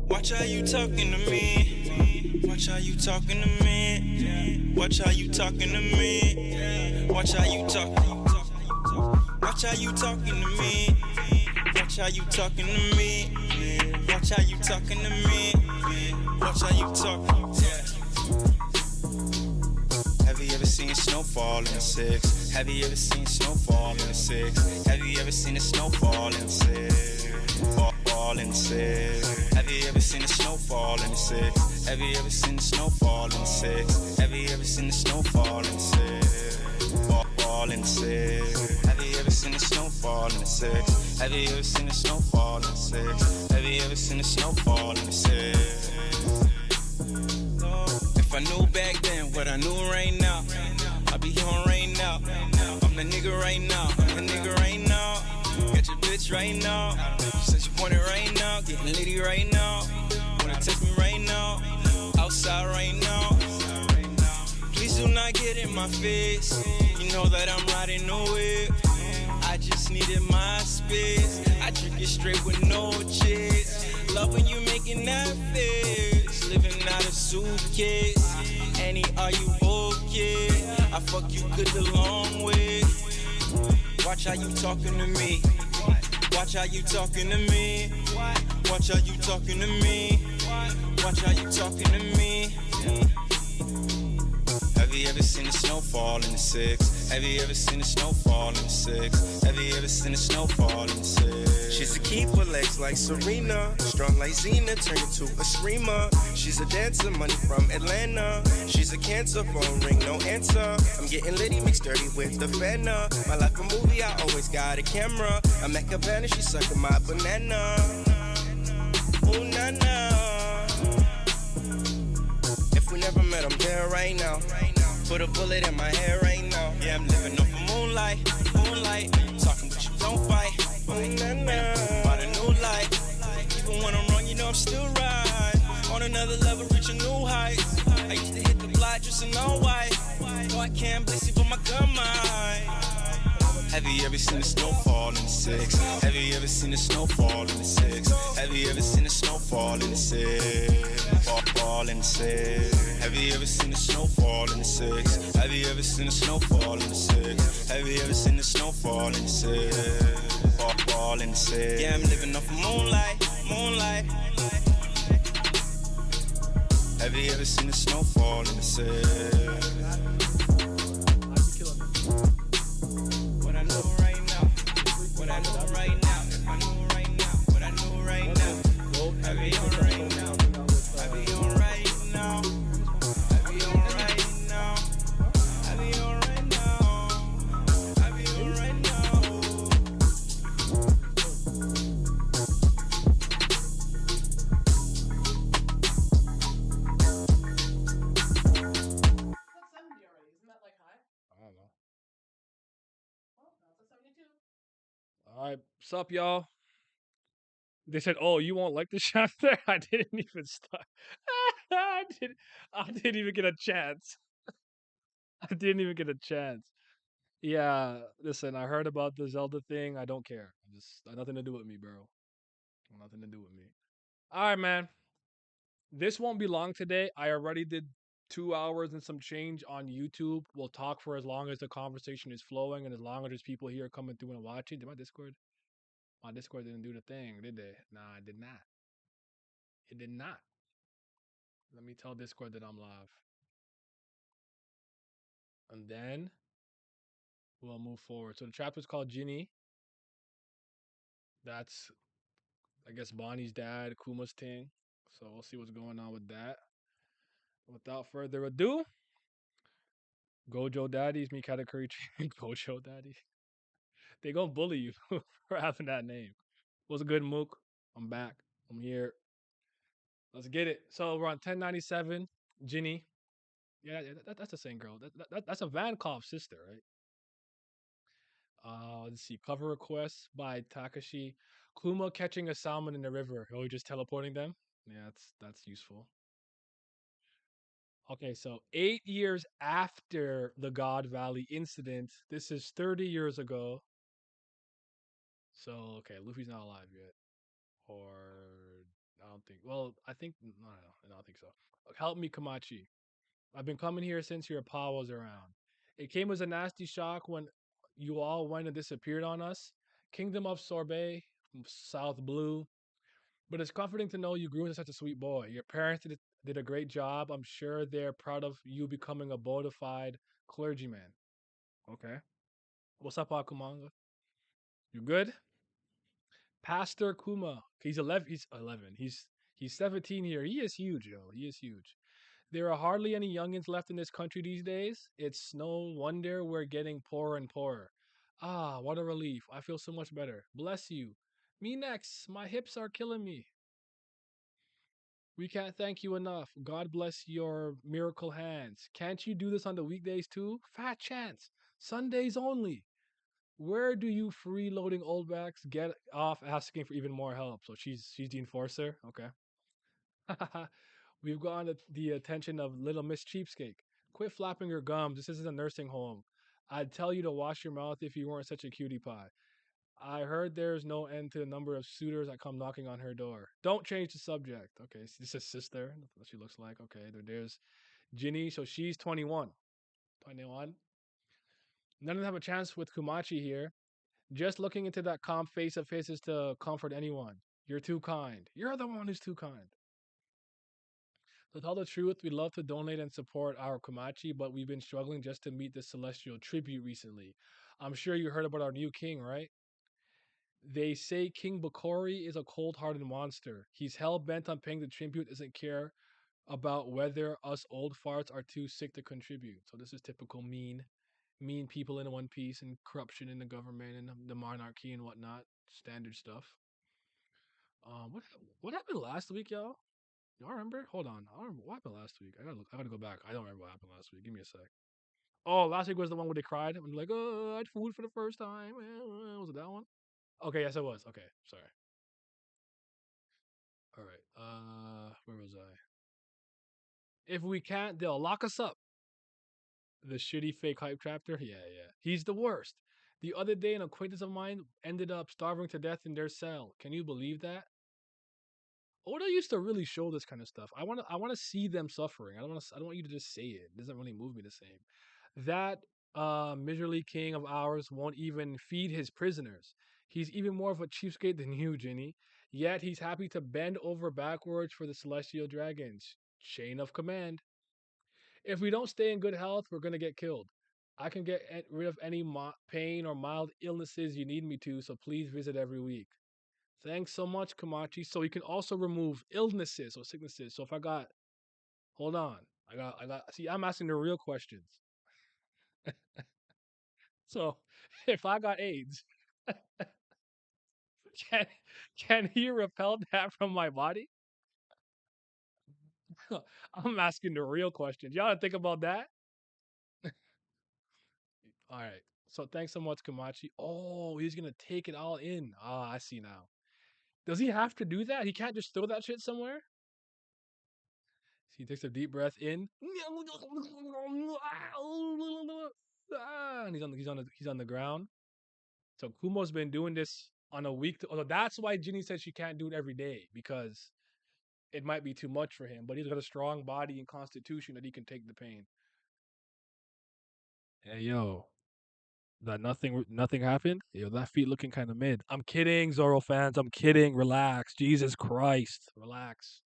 Watch how you talking to me. Watch how you talking to me. Watch how you talking to me. Watch how you talk. Watch how you talking to me. Watch how you talking to me. Watch how you talking to me. Watch how you talk. Have you ever seen snowfall in the six? Have you ever seen snowfall in the six? Have you ever seen a snowfall in the six? Fall in the six. Have you ever seen a snowfall in the six? Have you ever seen a snowfall in the six? Have you ever seen a snowfall in the six? Fall in the six. Have you ever seen a snowfall in the six? Have you ever seen a snowfall in the six? Have you ever seen a snowfall in the six? If I knew back then what I knew right now, I'd be on right now. I'm the nigga right now. I'm the nigga right now. Got your bitch right now. She said she want it right now. Getting litty right now. Wanna text me right now. Outside right now. Please do not get in my face. You know that I'm riding the whip. I just needed my space. I drink it straight with no chase. Love when you making that face. Living out a suitcase. Annie, are you okay? I fuck you good the long way. Watch how you talking to me. Watch how you talking to me. Watch how you talking to me. Watch how you talking to me. Have you ever seen a snowfall in the six? Have you ever seen a snowfall in the six? Have you ever seen a snowfall in the six? She's a keeper, legs like Serena. Strong like Xena, turn into a screamer. She's a dancer, money from Atlanta. She's a cancer, phone ring, no answer. I'm getting litty, mixed dirty with the fenna. My life a movie, I always got a camera. I'm at Cabana, she's sucking my banana. Ooh, na-na. If we never met, I'm there right now. Put a bullet in my head right now. Yeah, I'm living off of moonlight. Talking but you don't fight. About a new life. Even when I'm wrong, you know I'm still right. On another level, reach a new height. I used to hit the block just in all white. No, I can't bless you, but my gun might. Have you ever seen a snowfall in the six? Have you ever seen a snowfall in the six? Have you ever seen a snowfall in the six? Fall in the six. Have you ever seen a snowfall in the six? Have you ever seen a snowfall in the six? Have you ever seen a snowfall in the six? Fall in the six. Yeah, I'm living off of moonlight. Have you ever seen a snowfall in the six? What I know right now, what I know right now, if I know right now, what I know right now, I be on right now, I be on right now, I be on right now, I be on right now, I be on right now. That's 70 already. Isn't that like high? I don't know. Well, now it's a 72. All right, what's up, y'all? They said, "Oh, you won't like the chapter." I didn't even start. I didn't even get a chance. I didn't even get a chance. Yeah, listen, I heard about the Zelda thing. I don't care. Just nothing to do with me, bro. Nothing to do with me. All right, man. This won't be long today. I already did 2 hours and some change on YouTube. We'll talk for as long as the conversation is flowing and as long as there's people here coming through and watching. Did my Discord? My Discord didn't do the thing, did they? Nah, it did not. It did not. Let me tell Discord that I'm live. And then we'll move forward. So the chapter is called Ginny. That's, I guess, Bonnie's dad, Kuma's thing. So we'll see what's going on with that. Without further ado, Gojo Daddies, me category Gojo Daddy. They gonna bully you for having that name. What's good, Mook? I'm back. I'm here. Let's get it. So we're on 1097. Ginny. Yeah, that's the same girl. That's a Vankov sister, right? Let's see. Cover requests by Takashi. Kuma catching a salmon in the river. Oh, just teleporting them. Yeah, that's useful. Okay, so 8 years after the God Valley incident, this is 30 years ago. So, okay, Luffy's not alive yet. Or, I don't think. Well, I think. No, I don't think so. Help me, Kamachi. I've been coming here since your pa was around. It came as a nasty shock when you all went and disappeared on us. Kingdom of Sorbet, South Blue. But it's comforting to know you grew into such a sweet boy. Your parents did a great job. I'm sure they're proud of you becoming a bona fide clergyman. Okay. What's up, Akumanga? You good? Pastor Kuma. He's 11. He's 11. He's 17 here. He is huge, yo. He is huge. There are hardly any youngins left in this country these days. It's no wonder we're getting poorer and poorer. Ah, what a relief. I feel so much better. Bless you. Me next. My hips are killing me. We can't thank you enough. God bless your miracle hands. Can't you do this on the weekdays too? Fat chance. Sundays only. Where do you freeloading old backs get off asking for even more help? So she's the enforcer. Okay. We've gotten the attention of Little Miss Cheapskate. Quit flapping your gums. This isn't a nursing home. I'd tell you to wash your mouth if you weren't such a cutie pie. I heard there's no end to the number of suitors that come knocking on her door. Don't change the subject. Okay, so this is sister. That's what she looks like. Okay, there's Ginny. So she's 21. 21. None of them have a chance with Kumachi here. Just looking into that calm face of his is to comfort anyone. You're too kind. You're the one who's too kind. To tell the truth, we'd love to donate and support our Kumachi, but we've been struggling just to meet the celestial tribute recently. I'm sure you heard about our new king, right? They say King Bakori is a cold hearted monster. He's hell bent on paying the tribute, doesn't care about whether us old farts are too sick to contribute. So this is typical mean people in One Piece and corruption in the government and the monarchy and whatnot. Standard stuff. What happened last week, y'all? Y'all remember? Hold on. I don't remember what happened last week. I gotta go back. I don't remember what happened last week. Give me a sec. Oh, last week was the one where they cried and like, oh, I had food for the first time. Was it that one? Okay, yes, it was. Okay, sorry. All right. Where was I? If we can't, they'll lock us up. The shitty fake hype chapter. Yeah. He's the worst. The other day, an acquaintance of mine ended up starving to death in their cell. Can you believe that? Oda used to really show this kind of stuff. I want to see them suffering. I don't want you to just say it. It doesn't really move me the same. That miserly king of ours won't even feed his prisoners. He's even more of a cheapskate than you, Ginny. Yet he's happy to bend over backwards for the celestial dragons. Chain of command. If we don't stay in good health, we're gonna get killed. I can get rid of any pain or mild illnesses you need me to, so please visit every week. Thanks so much, Kamachi. So you can also remove illnesses or sicknesses. So if I got, hold on, see, I'm asking the real questions. So if I got AIDS, can can he repel that from my body? I'm asking the real questions. Y'all think about that? All right. So thanks so much, Kamachi. Oh, he's gonna take it all in. Ah, I see now. Does he have to do that? He can't just throw that shit somewhere? So he takes a deep breath in. And he's on the ground. So Kumo's been doing this on a week. Although that's why Ginny said she can't do it every day because it might be too much for him. But he's got a strong body and constitution that he can take the pain. Hey yo, that nothing happened. Yo, that feet looking kind of mid. I'm kidding, Zoro fans. I'm kidding. Relax. Jesus Christ, relax.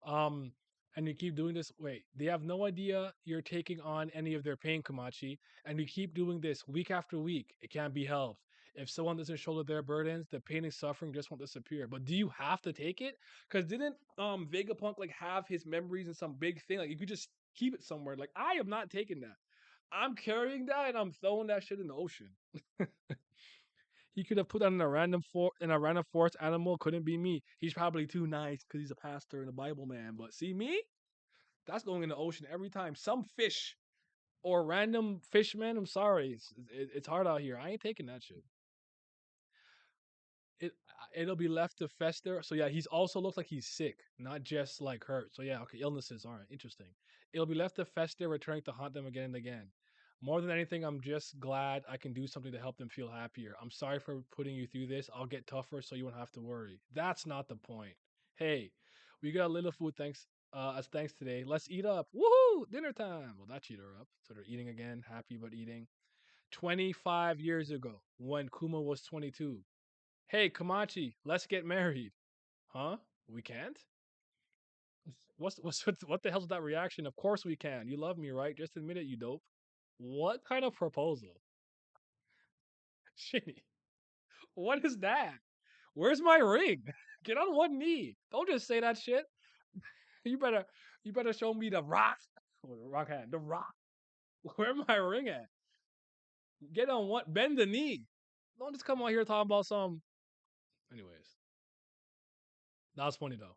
Um, and you keep doing this. Wait, they have no idea you're taking on any of their pain, Kamachi, and you keep doing this week after week. It can't be helped. If someone doesn't shoulder their burdens, the pain and suffering just won't disappear. But do you have to take it? Because didn't Vegapunk like have his memories in some big thing? Like you could just keep it somewhere. Like I am not taking that. I'm carrying that and I'm throwing that shit in the ocean. He could have put that in a random forest animal. Couldn't be me. He's probably too nice because he's a pastor and a Bible man. But see me, that's going in the ocean every time. Some fish or random fishman. I'm sorry, it's hard out here. I ain't taking that shit. It It'll be left to fester. So yeah, he's also looks like he's sick, not just like hurt. So yeah, okay, illnesses. All right, interesting. It'll be left to fester, returning to haunt them again and again. More than anything, I'm just glad I can do something to help them feel happier. I'm sorry for putting you through this. I'll get tougher so you won't have to worry. That's not the point. Hey, we got a little food as thanks today. Let's eat up. Woohoo! Dinner time. Well, that cheated her up. So they're eating again, happy but eating. 25 years ago, when Kuma was 22. Hey, Kamachi, let's get married. Huh? We can't? What the hell's that reaction? Of course we can. You love me, right? Just admit it, you dope. What kind of proposal? Shinny, what is that? Where's my ring? Get on one knee. Don't just say that shit. You better you better show me the rock. Oh, the rock hand. The rock. Where my ring at? Get on what? Bend the knee. Don't just come out here talking about some. Anyways, that was funny though.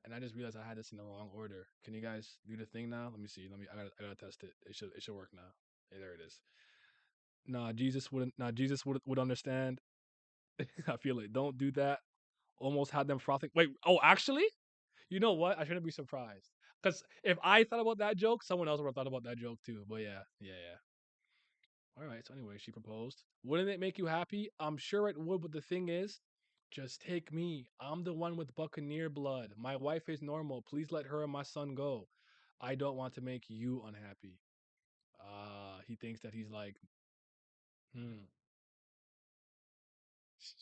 And I just realized I had this in the wrong order. Can you guys do the thing now? Let me see. I gotta test it. It should work now. Hey, there it is. Nah, Jesus would understand. I feel it. Don't do that. Almost had them frothing. Wait, oh actually? You know what? I shouldn't be surprised. Because if I thought about that joke, someone else would have thought about that joke too. But yeah. All right. So anyway, she proposed. Wouldn't it make you happy? I'm sure it would. But the thing is, just take me. I'm the one with Buccaneer blood. My wife is normal. Please let her and my son go. I don't want to make you unhappy. He thinks that he's like, hmm,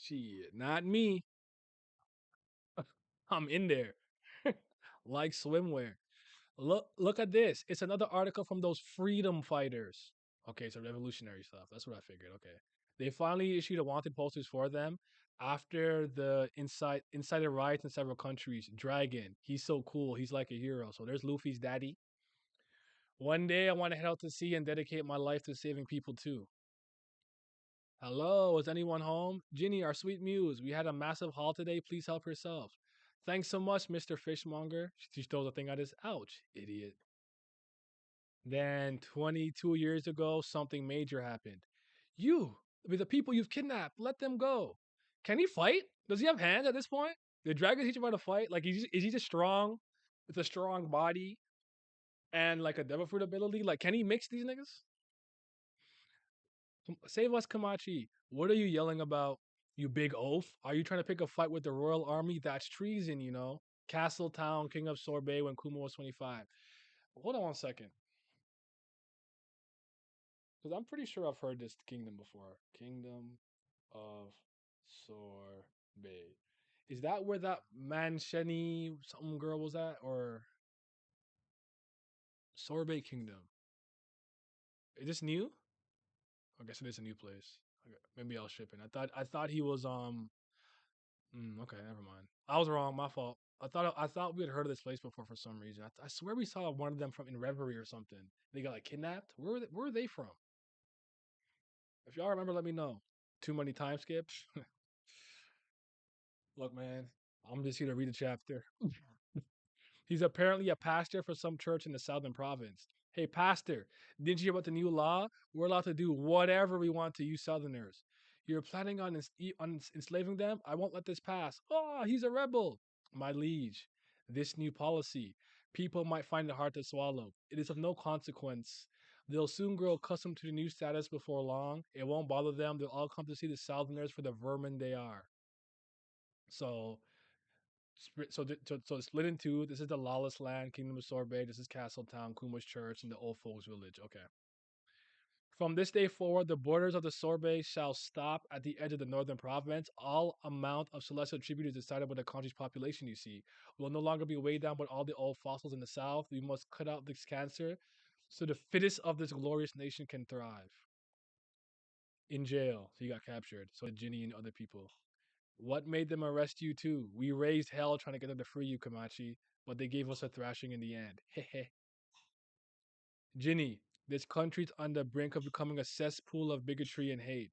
shit, not me. I'm in there. Like swimwear. Look at this. It's another article from those freedom fighters. Okay, so revolutionary stuff. That's what I figured. Okay. They finally issued a wanted posters for them after the insider riots in several countries. Dragon, he's so cool. He's like a hero. So there's Luffy's daddy. One day I want to head out to sea and dedicate my life to saving people too. Hello, is anyone home? Ginny, our sweet muse. We had a massive haul today. Please help yourself. Thanks so much, Mr. Fishmonger. She throws a thing at his. Ouch, idiot. Then 22 years ago, something major happened. You, I mean, the people you've kidnapped, let them go. Can he fight? Does he have hands at this point? Did Dragon teach him how to fight? Like, is he just strong with a strong body and like a devil fruit ability? Like, can he mix these niggas? Save us, Kamachi. What are you yelling about? You big oaf? Are you trying to pick a fight with the royal army? That's treason, you know. Castle Town, King of Sorbet when Kuma was 25. Hold on one second. Because I'm pretty sure I've heard this kingdom before. Kingdom of Sorbet. Is that where that Mansheni some girl was at? Or Sorbet Kingdom? Is this new? I guess it is a new place. Okay, maybe I was shipping. I thought he was okay, never mind. I was wrong, my fault. I thought we had heard of this place before for some reason. I swear we saw one of them from in Reverie or something. They got like kidnapped. Where are they from? If y'all remember, let me know. Too many time skips. Look, man, I'm just here to read a chapter. He's apparently a pastor for some church in the southern province. Hey, pastor, didn't you hear about the new law? We're allowed to do whatever we want to you southerners. You're planning on, on enslaving them? I won't let this pass. Oh, he's a rebel. My liege, this new policy, people might find it hard to swallow. It is of no consequence. They'll soon grow accustomed to the new status before long. It won't bother them. They'll all come to see the southerners for the vermin they are. So so it's split in two. This is the lawless land, Kingdom of Sorbet. This is Castletown, Kuma's Church, and the old folks' village. Okay. From this day forward, the borders of the Sorbet shall stop at the edge of the northern province. All amount of celestial tribute is decided by the country's population, you see. Will no longer be weighed down by all the old fossils in the south. We must cut out this cancer so the fittest of this glorious nation can thrive. In jail. So he got captured. So did Ginny and other people. What made them arrest you too? We raised hell trying to get them to free you, Kamachi, but they gave us a thrashing in the end. Hehe. Ginny, this country's on the brink of becoming a cesspool of bigotry and hate.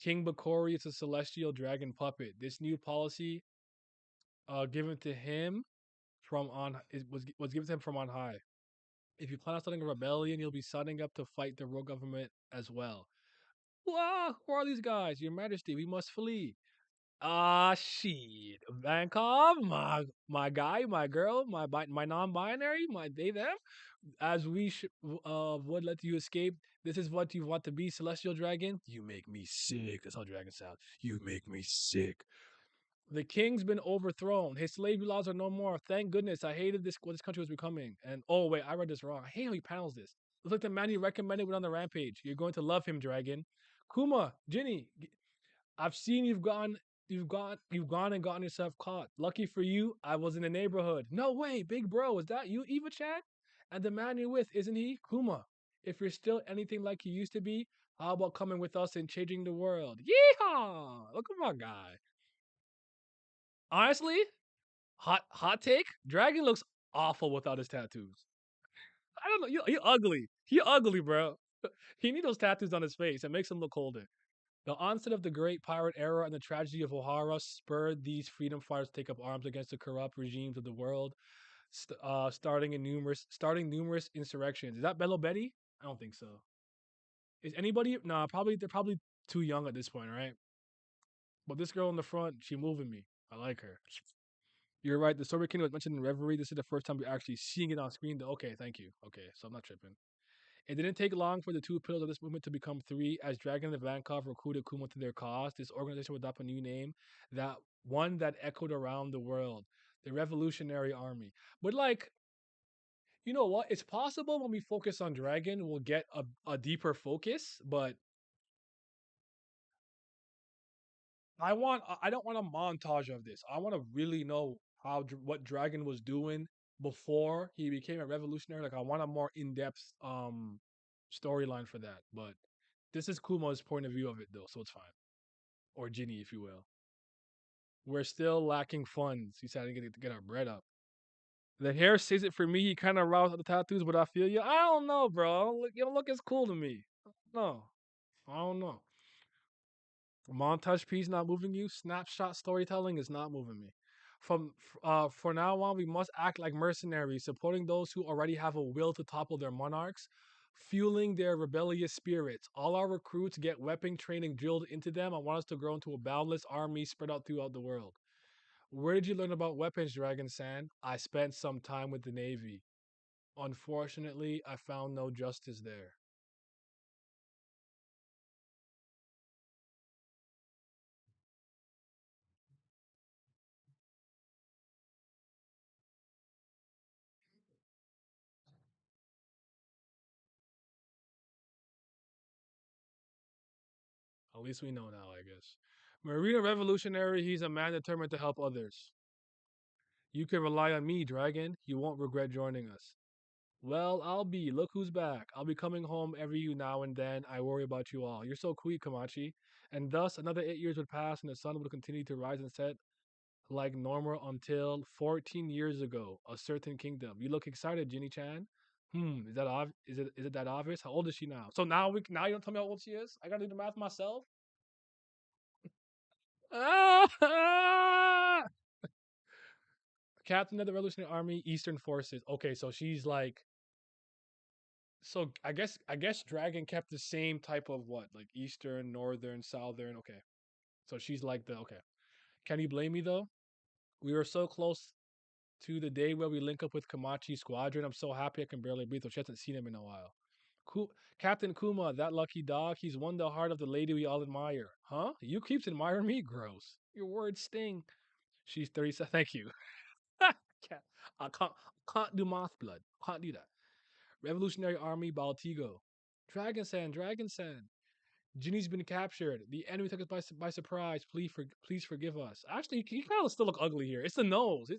King Bakori is a celestial dragon puppet. This new policy, given to him from on, was given to him from on high. If you plan on starting a rebellion, you'll be signing up to fight the royal government as well. Whoa, who are these guys? Your Majesty, we must flee. Ah, shit. Vankov, my guy, my girl, my non-binary, my they them. As we would let you escape. This is what you want to be, Celestial Dragon. You make me sick. That's how dragons sound. You make me sick. The king's been overthrown. His slavery laws are no more. Thank goodness. I hated this what this country was becoming. And oh wait, I read this wrong. I hate how he panels this. Looks like the man you recommended went on the rampage. You're going to love him, Dragon. Kuma, Ginny, I've seen you've gone and gotten yourself caught. Lucky for you, I was in the neighborhood. No way, big bro, is that you, Eva Chan? And the man you're with, isn't he? Kuma. If you're still anything like you used to be, how about coming with us and changing the world? Yeehaw! Look at my guy. Honestly, hot take. Dragon looks awful without his tattoos. I don't know. He ugly. He ugly, bro. He need those tattoos on his face. It makes him look older. The onset of the Great Pirate Era and the tragedy of O'Hara spurred these freedom fighters to take up arms against the corrupt regimes of the world, starting numerous insurrections. Is that Bello Betty? I don't think so. Is anybody? Nah, probably they're probably too young at this point, right? But this girl in the front, she moving me. I like her. You're right. The Sober Kingdom was mentioned in Reverie. This is the first time we're actually seeing it on screen. Though. Okay, thank you. Okay, so I'm not tripping. It didn't take long for the two pillars of this movement to become three. As Dragon and Vankov recruited Kuma to their cause, this organization would adopt a new name, that one that echoed around the world, the Revolutionary Army. But like, you know what? It's possible when we focus on Dragon, we'll get a deeper focus. But I don't want a montage of this. I want to really know what Dragon was doing before he became a revolutionary. Like I want a more in-depth storyline for that. But this is Kuma's point of view of it though, so it's fine. Or Ginny, if you will. We're still lacking funds. He said to get our bread up. The hair says it for me. He kind of roused the tattoos, but I feel you. I don't know, bro. You don't look as cool to me. No, I don't know. Montage piece not moving you. Snapshot storytelling is not moving me. For now on, we must act like mercenaries, supporting those who already have a will to topple their monarchs, fueling their rebellious spirits. All our recruits get weapon training drilled into them and want us to grow into a boundless army spread out throughout the world. Where did you learn about weapons, Dragon San? I spent some time with the Navy. Unfortunately, I found no justice there. At least we know now, I guess. Marina Revolutionary, he's a man determined to help others. You can rely on me, Dragon. You won't regret joining us. Well, I'll be. Look who's back. I'll be coming home every you now and then. I worry about you all. You're so quick, Kamachi. And thus, another 8 years would pass and the sun would continue to rise and set like normal until 14 years ago, a certain kingdom. You look excited, Ginny Chan. Is that is it that obvious? How old is she now? So now you don't tell me how old she is? I gotta do the math myself. Ah! Captain of the Revolutionary Army, Eastern Forces. Okay, so she's like, so I guess Dragon kept the same type of what, like Eastern, Northern, Southern. Okay, so she's like the okay. Can you blame me though? We were so close to the day where we link up with Kamachi Squadron. I'm so happy I can barely breathe. So she hasn't seen him in a while. Captain Kuma, that lucky dog, he's won the heart of the lady we all admire. Huh? You keeps admiring me? Gross. Your words sting. She's 37. Thank you. Can't, I can't do moth blood. Can't do that. Revolutionary Army Baltigo. Dragon San. Ginny's been captured. The enemy took us by surprise. Please forgive us. Actually, he kind of still look ugly here. It's the nose.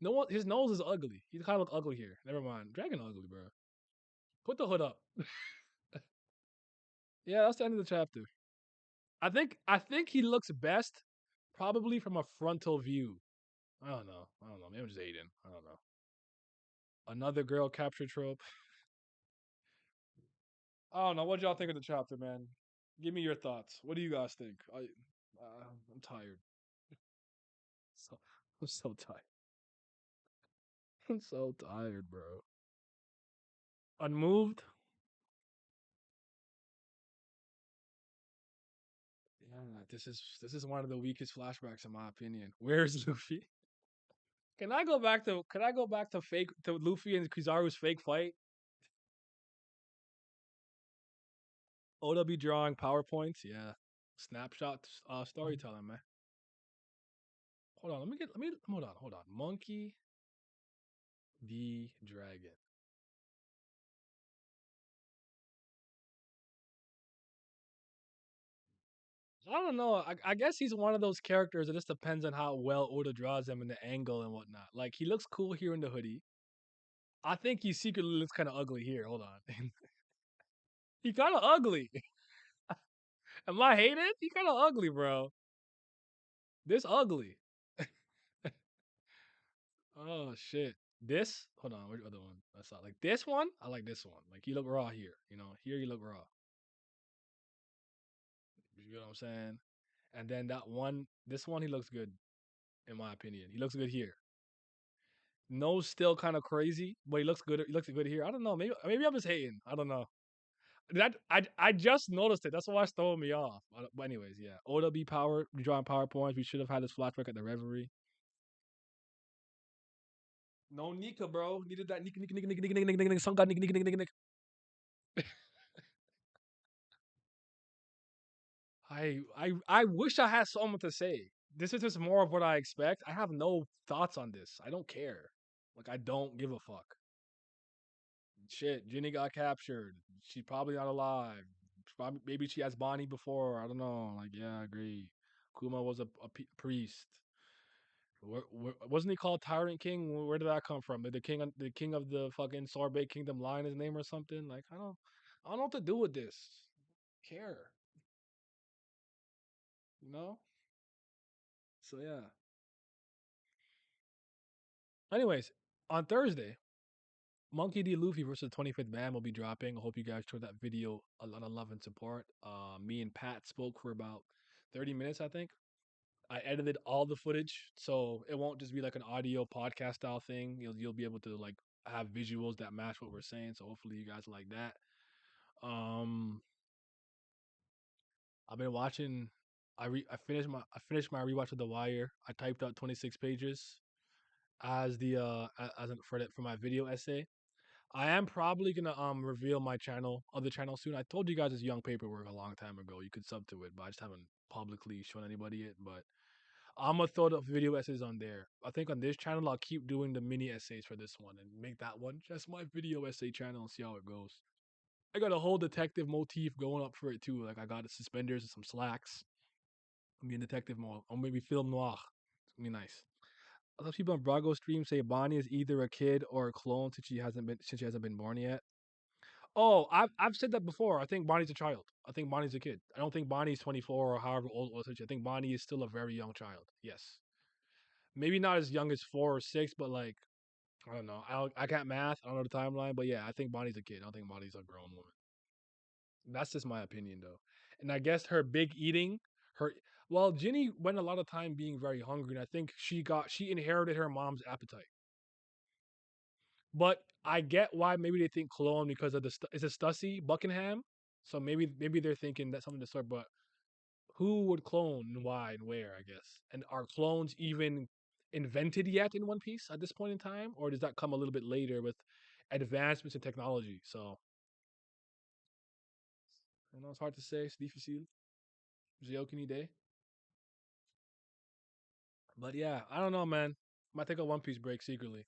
No one, his nose is ugly. He kind of look ugly here. Never mind. Dragon ugly, bro. Put the hood up. Yeah, that's the end of the chapter. I think he looks best probably from a frontal view. I don't know. Maybe I'm just Aiden. I don't know. Another girl capture trope. I don't know. What y'all think of the chapter, man? Give me your thoughts. What do you guys think? I'm tired. So I'm so tired. I'm so tired, bro. Unmoved. Yeah, This is one of the weakest flashbacks in my opinion. Where's Luffy? Can I go back to fake to Luffy and Kizaru's fake fight? OW drawing PowerPoints, yeah. Snapshot storytelling, man. Hold on, hold on. Monkey D. Dragon. I don't know. I guess he's one of those characters. It just depends on how well Oda draws him in the angle and whatnot. Like he looks cool here in the hoodie. I think he secretly looks kind of ugly here. Hold on, he kind of ugly. Am I hating? He kind of ugly, bro. This ugly. Oh shit. This? Hold on. Which other one? I saw like this one. I like this one. Like you look raw here. You know, here you look raw. You know what I'm saying? And then that one, this one, he looks good in my opinion. He looks good here. Nose still kind of crazy, but he looks good. He looks good here. I don't know. Maybe I'm just hating. I don't know. That I just noticed it. That's why it's throwing me off. But anyways, yeah. OW power drawing PowerPoints. We should have had this flashback at the Reverie. No Nika, bro. Needed that Nika, Nika, Nika, Nika, Nika, Nika, Nika, Nika, Sun God, Nika, Nika, Nika, Nika, Nika. I wish I had something to say. This is just more of what I expect. I have no thoughts on this. I don't care. Like I don't give a fuck. Shit, Ginny got captured. She's probably not alive. Probably, maybe she has Bonnie before. I don't know. Like, yeah, I agree. Kuma was a priest. Wasn't he called Tyrant King? Where did that come from? Did the king of the fucking Sorbet Kingdom lie in his name or something? Like, I don't know what to do with this. Care, you know? So yeah. Anyways, on Thursday, Monkey D. Luffy versus 25th Man will be dropping. I hope you guys showed that video a lot of love and support. Me and Pat spoke for about 30 minutes, I think. I edited all the footage, so it won't just be like an audio podcast style thing. You'll be able to like have visuals that match what we're saying. So hopefully you guys like that. Um, I've been watching. I finished my rewatch of The Wire. I typed out 26 pages as the for my video essay. I am probably gonna reveal my other channel soon. I told you guys it's Young Paperwork a long time ago. You could sub to it, but I just haven't publicly shown anybody it. But I'm gonna throw the video essays on there. I think on this channel I'll keep doing the mini essays for this one and make that one just my video essay channel and see how it goes. I got a whole detective motif going up for it too. Like I got the suspenders and some slacks. I'm in detective mode. Or maybe film noir. It's gonna be nice. Other people on Brago stream say Bonnie is either a kid or a clone since she hasn't been born yet. Oh, I've said that before. I think Bonnie's a child. I think Bonnie's a kid. I don't think Bonnie's 24 or however old was. I think Bonnie is still a very young child. Yes, maybe not as young as 4 or 6, but like I don't know. I can't math. I don't know the timeline, but yeah, I think Bonnie's a kid. I don't think Bonnie's a grown woman. That's just my opinion though. And I guess her big eating, her well, Ginny went a lot of time being very hungry, and I think she inherited her mom's appetite. But I get why maybe they think clone because of is it Stussy Buckingham? So maybe they're thinking that's something to sort. But who would clone and why and where? I guess. And are clones even invented yet in One Piece at this point in time, or does that come a little bit later with advancements in technology? So it's hard to say. It's difficile. Geokini Day. But yeah, I don't know, man. Might take a One Piece break secretly.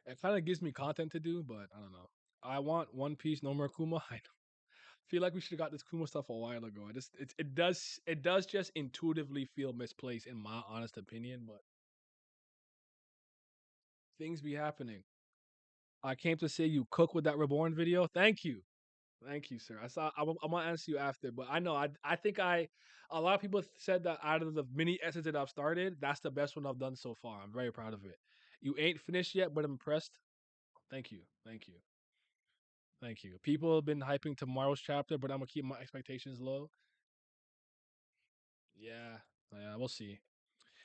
It kind of gives me content to do, but I don't know. I want One Piece, no more Kuma. I feel like we should have got this Kuma stuff a while ago. It does just intuitively feel misplaced in my honest opinion, but things be happening. I came to say you cook with that Reborn video. Thank you, sir. I'm gonna answer you after, but I know I think a lot of people said that out of the mini essays that I've started, that's the best one I've done so far. I'm very proud of it. You ain't finished yet, but I'm impressed. Thank you, thank you, thank you. People have been hyping tomorrow's chapter, but I'm gonna keep my expectations low. Yeah, yeah, we'll see.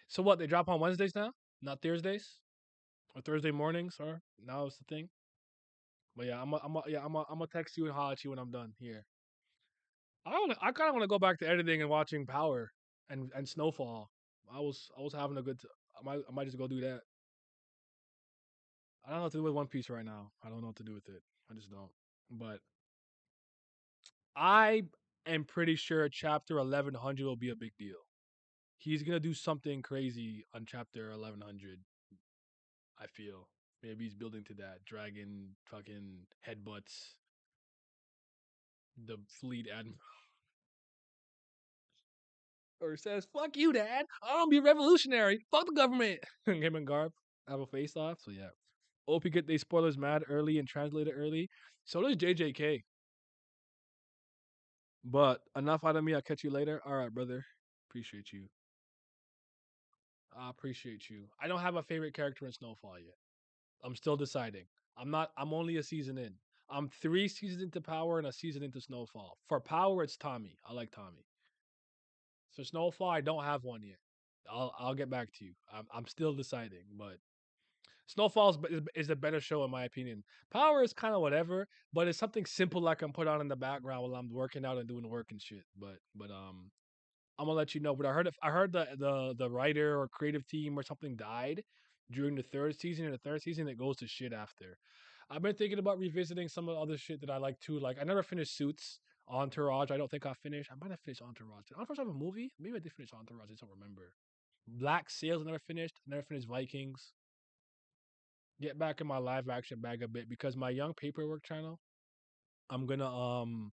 So what? They drop on Wednesdays now, not Thursdays or Thursday mornings, or now it's the thing. But yeah, I'm gonna text you and holler at you when I'm done here. I kind of want to go back to editing and watching Power and Snowfall. I was having a good. I might just go do that. I don't know what to do with One Piece right now. I don't know what to do with it. I just don't. But I am pretty sure chapter 1100 will be a big deal. He's gonna do something crazy on chapter 1100. I feel maybe he's building to that dragon fucking headbutts the fleet admiral or says fuck you, dad. I don't be revolutionary. Fuck the government. Him and Garp have a face off. So yeah. Hope you get these spoilers mad early and translate it early. So does JJK. But enough out of me. I'll catch you later. All right, brother. Appreciate you. I appreciate you. I don't have a favorite character in Snowfall yet. I'm still deciding. I'm only a season in. I'm 3 seasons into Power and a season into Snowfall. For Power, it's Tommy. I like Tommy. For Snowfall, I don't have one yet. I'll get back to you. I'm still deciding, but Snowfall is a better show in my opinion. Power is kind of whatever, but it's something simple I can put on in the background while I'm working out and doing work and shit. But I'm gonna let you know. But I heard the writer or creative team or something died during the third season. And the third season it goes to shit after. I've been thinking about revisiting some of the other shit that I like too. Like I never finished Suits, Entourage. I don't think I finished. I might have finished Entourage. Did Entourage have a movie? Maybe I did finish Entourage. I just don't remember. Black Sails I never finished. I never finished Vikings. Get back in my live action bag a bit because my young paperwork channel. I'm gonna um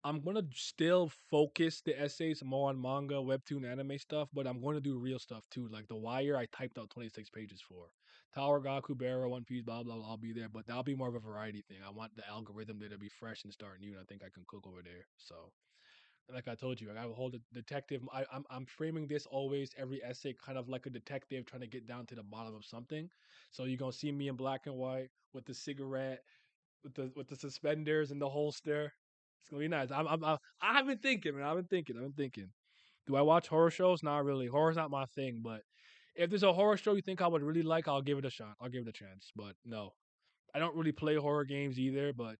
I'm gonna still focus the essays more on manga, webtoon, anime stuff, but I'm going to do real stuff too. Like The Wire, I typed out 26 pages for. Tower Gaku, Barrow, One Piece, blah, blah, blah. I'll be there, but that'll be more of a variety thing. I want the algorithm there to be fresh and start new, and I think I can cook over there. So, like I told you, I got a whole detective. I'm framing this always every essay kind of like a detective trying to get down to the bottom of something. So you're gonna see me in black and white with the cigarette with the suspenders and the holster. It's gonna be nice. I've been thinking, man. I've been thinking. Do I watch horror shows? Not really. Horror's not my thing, but if there's a horror show you think I would really like, I'll give it a shot. I'll give it a chance. But no, I don't really play horror games either. But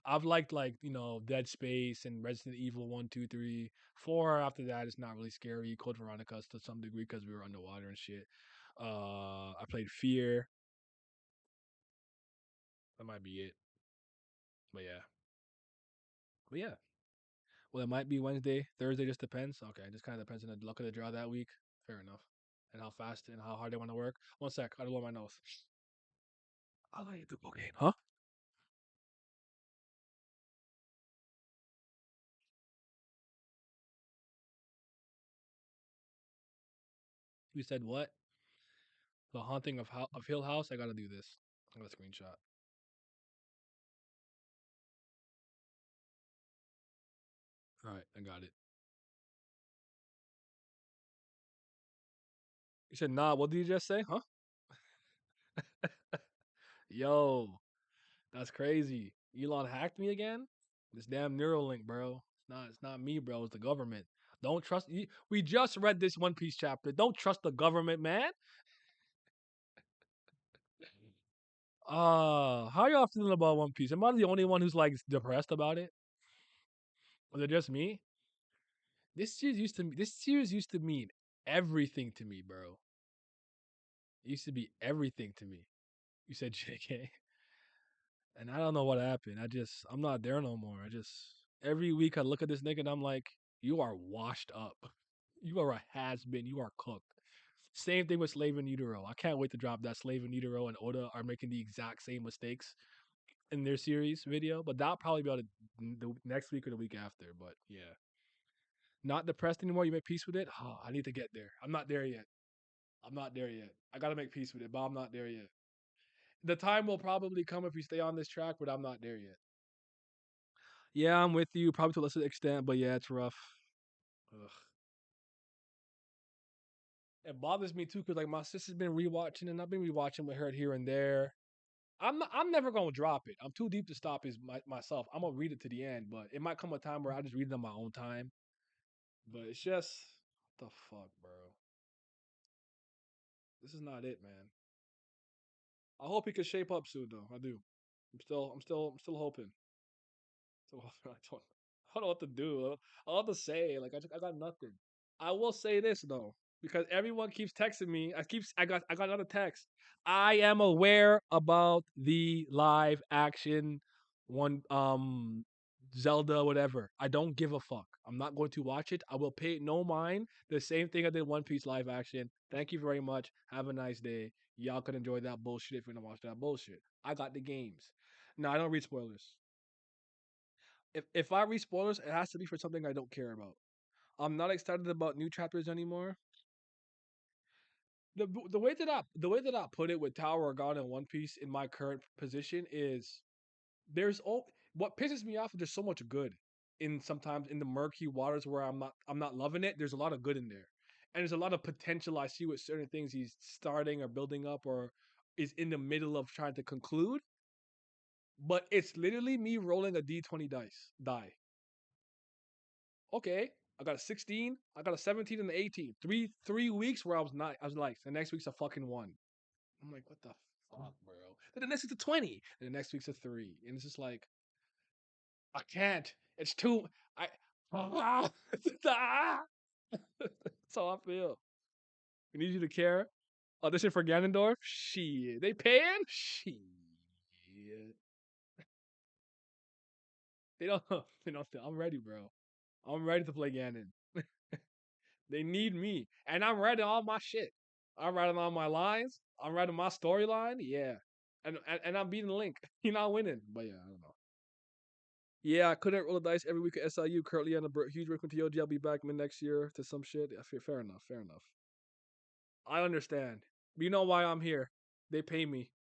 I've liked like Dead Space and Resident Evil 1, 2, 3, 4. After that, it's not really scary. Code Veronica to some degree because we were underwater and shit. I played Fear. That might be it. But yeah. But yeah. Well, it might be Wednesday, Thursday, just depends. Okay, it just kind of depends on the luck of the draw that week. Fair enough. And how fast and how hard they want to work. One sec, I don't blow my nose. I'll let you do cocaine. Huh? You said what? The Haunting of Hill House? I gotta do this. I got a screenshot. Alright, I got it. You said, nah, what did you just say? Huh? Yo, that's crazy. Elon hacked me again? This damn Neuralink, bro. It's not me, bro. It's the government. Don't trust. We just read this One Piece chapter. Don't trust the government, man. How y'all feeling about One Piece? Am I the only one who's like depressed about it? Was it just me? This series used to mean everything to me, bro. It used to be everything to me. You said JK. And I don't know what happened. I'm not there no more. Every week I look at this nigga and I'm like, you are washed up. You are a has been. You are cooked. Same thing with Slave in Utero. I can't wait to drop that. Slave in Utero and Oda are making the exact same mistakes in their series video, but that'll probably be out the next week or the week after. But yeah, not depressed anymore. You make peace with it. Oh, I need to get there. I'm not there yet. I'm not there yet. I gotta make peace with it, but I'm not there yet. The time will probably come if you stay on this track, but I'm not there yet. Yeah, I'm with you, probably to a lesser extent, but yeah, it's rough. Ugh. It bothers me too, because like my sister's been rewatching, and I've been rewatching with her here and there. I'm never gonna drop it. I'm too deep to stop is myself. I'm gonna read it to the end, but it might come a time where I just read it on my own time. But it's just what the fuck, bro. This is not it, man. I hope he could shape up soon, though. I do. I'm still hoping. Still hoping. I don't. I don't know what to do. I don't know what to say. Like I got nothing. I will say this though, because everyone keeps texting me. I got another text. I am aware about the live action one Zelda whatever. I don't give a fuck. I'm not going to watch it. I will pay it no mind. The same thing I did One Piece live action. Thank you very much. Have a nice day. Y'all can enjoy that bullshit if you're gonna watch that bullshit. I got the games. No, I don't read spoilers. If I read spoilers, it has to be for something I don't care about. I'm not excited about new chapters anymore. The way that I put it with Tower of God and One Piece in my current position is what pisses me off is there's so much good in sometimes in the murky waters where I'm not loving it. There's a lot of good in there, and there's a lot of potential I see with certain things he's starting or building up or is in the middle of trying to conclude. But it's literally me rolling a D20 die. Okay, I got a 16, I got a 17 and an 18. Three weeks where I was like, the next week's a fucking 1. I'm like, what the fuck, bro? Then the next week's a 20, and the next week's a 3. And it's just like, I can't. It's too I That's how I feel. We need you to care. Audition for Ganondorf? Shit. They paying? Shit. They don't I'm ready, bro. I'm ready to play Ganon. They need me. And I'm writing all my shit. I'm writing all my lines. I'm writing my storyline. Yeah. And I'm beating Link. You're not winning. But yeah, I don't know. Yeah, I couldn't roll the dice every week at SIU. Currently on a huge break with TOG. I'll be back mid next year to some shit. Yeah, fair enough. Fair enough. I understand. But you know why I'm here. They pay me.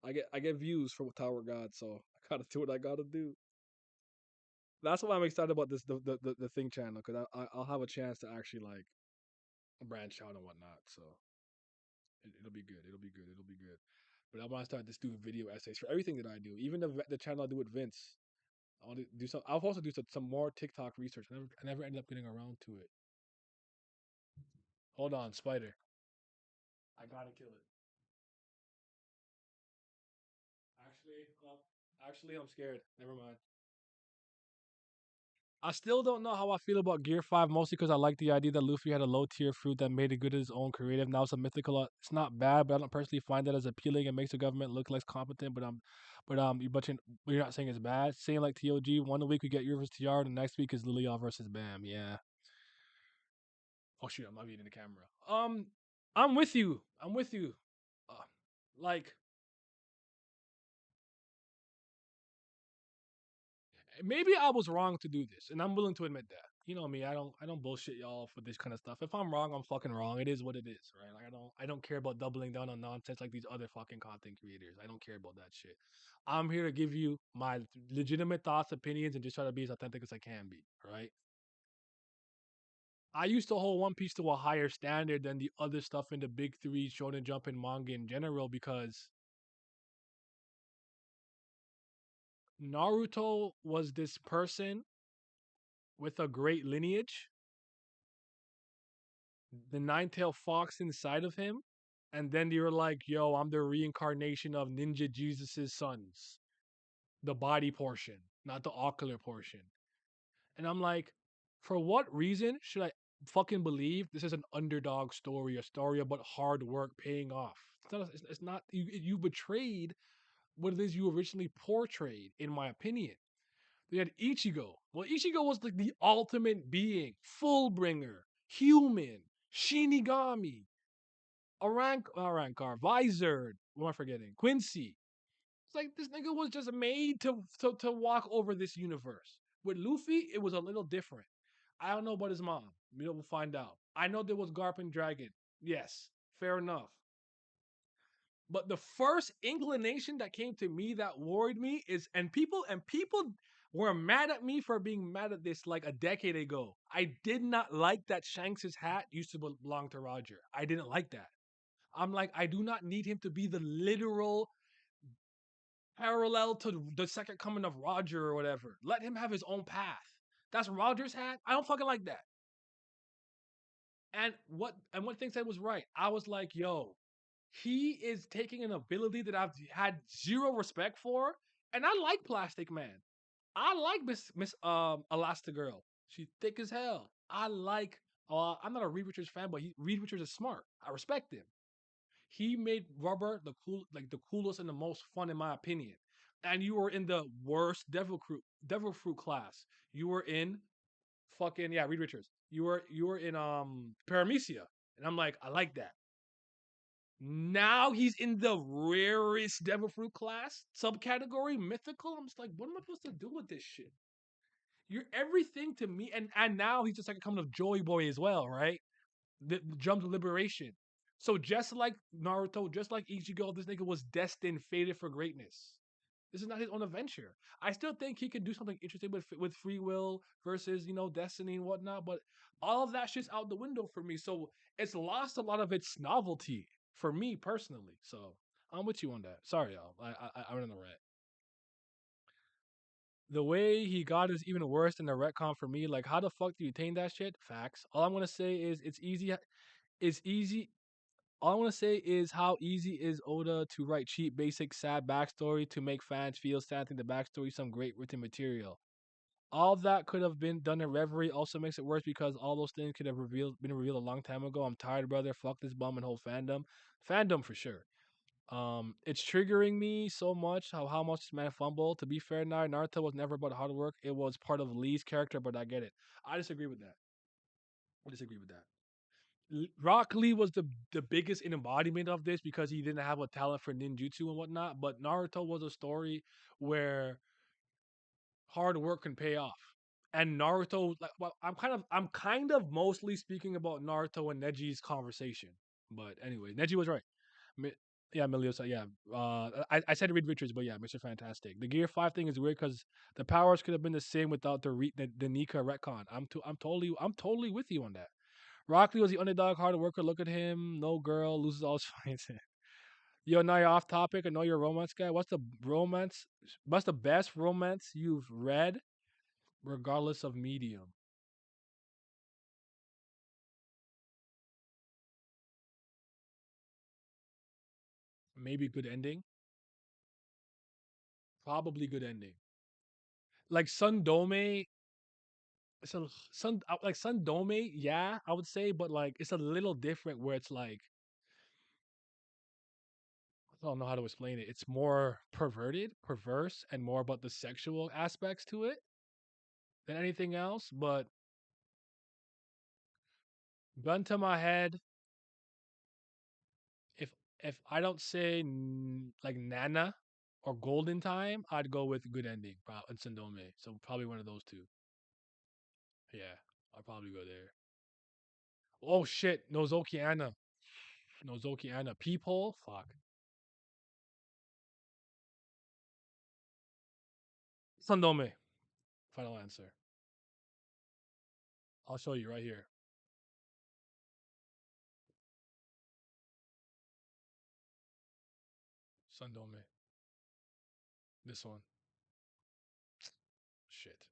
I get views for Tower God, so I gotta do what I gotta do. That's why I'm excited about this the thing channel, because I'll have a chance to actually like branch out and whatnot. So it'll be good. It'll be good. It'll be good. But I want to start just doing video essays for everything that I do, even the channel I do with Vince. I want to do some. I'll also do some more TikTok research. I never ended up getting around to it. Hold on, spider. I gotta kill it. Actually, I'm scared. Never mind. I still don't know how I feel about Gear 5, mostly because I like the idea that Luffy had a low tier fruit that made it good as his own creative. Now it's a mythical. It's not bad, but I don't personally find that as appealing. It makes the government look less competent. You're not saying it's bad. Saying like TOG, one week we get you versus TR, the next week is Lilial versus Bam. Yeah. Oh shoot, I'm not reading the camera. I'm with you. I'm with you. Uh, like maybe I was wrong to do this, and I'm willing to admit that. You know me, I don't bullshit y'all for this kind of stuff. If I'm wrong, I'm fucking wrong. It is what it is, right? Like I don't care about doubling down on nonsense like these other fucking content creators. I don't care about that shit. I'm here to give you my legitimate thoughts, opinions, and just try to be as authentic as I can be, right? I used to hold One Piece to a higher standard than the other stuff in the big three, Shonen Jump and manga in general, because Naruto was this person with a great lineage, the nine-tailed fox inside of him, and then they were like, yo, I'm the reincarnation of Ninja Jesus' sons. The body portion, not the ocular portion. And I'm like, for what reason should I fucking believe this is an underdog story, a story about hard work paying off? It's not you betrayed what it is you originally portrayed, in my opinion. They had Ichigo. Well, Ichigo was like the ultimate being, Fullbringer, human, Shinigami, Arankar, Vizard. What am I forgetting? Quincy. It's like this nigga was just made to walk over this universe. With Luffy, it was a little different. I don't know about his mom. We'll find out. I know there was Garp and Dragon. Yes, fair enough. But the first inclination that came to me that worried me is, and people were mad at me for being mad at this like a decade ago. I did not like that Shanks's hat used to belong to Roger. I didn't like that. I'm like, I do not need him to be the literal parallel to the second coming of Roger or whatever. Let him have his own path. That's Roger's hat. I don't fucking like that. And what thing said was right. I was like, yo, he is taking an ability that I've had zero respect for, and I like Plastic Man. I like Miss Elastigirl. She's thick as hell. I like. I'm not a Reed Richards fan, but Reed Richards is smart. I respect him. He made Rubber the coolest and the most fun in my opinion. And you were in the worst Devil Fruit class. You were in fucking yeah, Reed Richards. You were in Paramecia. And I'm like, I like that. Now he's in the rarest Devil Fruit class subcategory, mythical. I'm just like, what am I supposed to do with this shit? You're everything to me, and now he's just like a kind of Joy Boy as well, right? The Jump to Liberation. So just like Naruto, just like Ichigo, this nigga was destined, fated for greatness. This is not his own adventure. I still think he could do something interesting with free will versus destiny and whatnot, but all of that shit's out the window for me. So it's lost a lot of its novelty for me personally. So I'm with you on that. Sorry, y'all. I went on the rant. The way he got is even worse than the retcon for me. Like, how the fuck do you attain that shit? Facts. All I'm gonna say is it's easy. It's easy. All I want to say is how easy is Oda to write cheap, basic, sad backstory to make fans feel sad through the backstory some great written material. All that could have been done in Reverie also makes it worse because all those things could have been revealed a long time ago. I'm tired, brother. Fuck this bum and whole fandom. Fandom for sure. It's triggering me so much how much this man fumbled. To be fair, Naruto was never about hard work. It was part of Lee's character, but I get it. I disagree with that. I disagree with that. Rock Lee was the biggest embodiment of this because he didn't have a talent for ninjutsu and whatnot. But Naruto was a story where hard work can pay off. And Naruto, like, well, I'm kind of mostly speaking about Naruto and Neji's conversation. But anyway, Neji was right. Mi- yeah, Meliosa. Yeah, I said Reed Richards, but yeah, Mr. Fantastic. The Gear 5 thing is weird because the powers could have been the same without the Nika retcon. I'm totally with you on that. Rockley was the underdog, hard worker. Look at him. No girl, loses all his fights. Yo, now you're off topic. I know you're a romance guy. What's the best romance you've read, regardless of medium? Maybe good ending. Probably good ending. Like Sun Dome. Sun Dome. Yeah, I would say, but like it's a little different where it's like I don't know how to explain it. It's more perverted, perverse, and more about the sexual aspects to it than anything else. But gun to my head, if if I don't say like Nana or Golden Time, I'd go with Good Ending and Sendome. So probably one of those two. Yeah, I'd probably go there. Oh shit, Nozoki Anna. Nozoki Anna. Peephole? Fuck. Sendome. Final answer. I'll show you right here. Sendome. This one. Shit.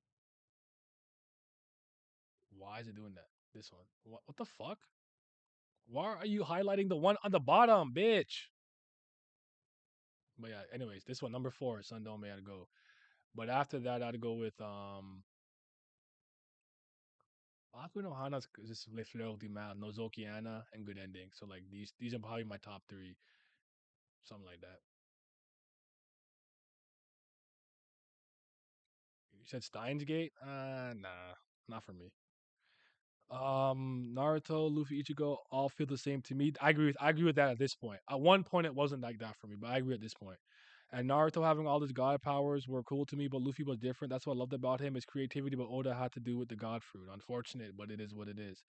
Why is it doing that? This one. What the fuck? Why are you highlighting the one on the bottom, bitch? But yeah, anyways, this one, number 4, Sundome, I'd go. But after that, I'd go with Aku no Hana's just Le Fleur du Mal, Nozoki Anna, and Good Ending. So like these are probably my top 3, something like that. You said Steins Gate? Nah, not for me. Naruto, Luffy, Ichigo all feel the same to me. I agree with that at this point. At one point it wasn't like that for me, but I agree at this point. And Naruto having all his god powers were cool to me, but Luffy was different. That's what I loved about him. His creativity, but Oda had to do with the god fruit. Unfortunate, but it is what it is.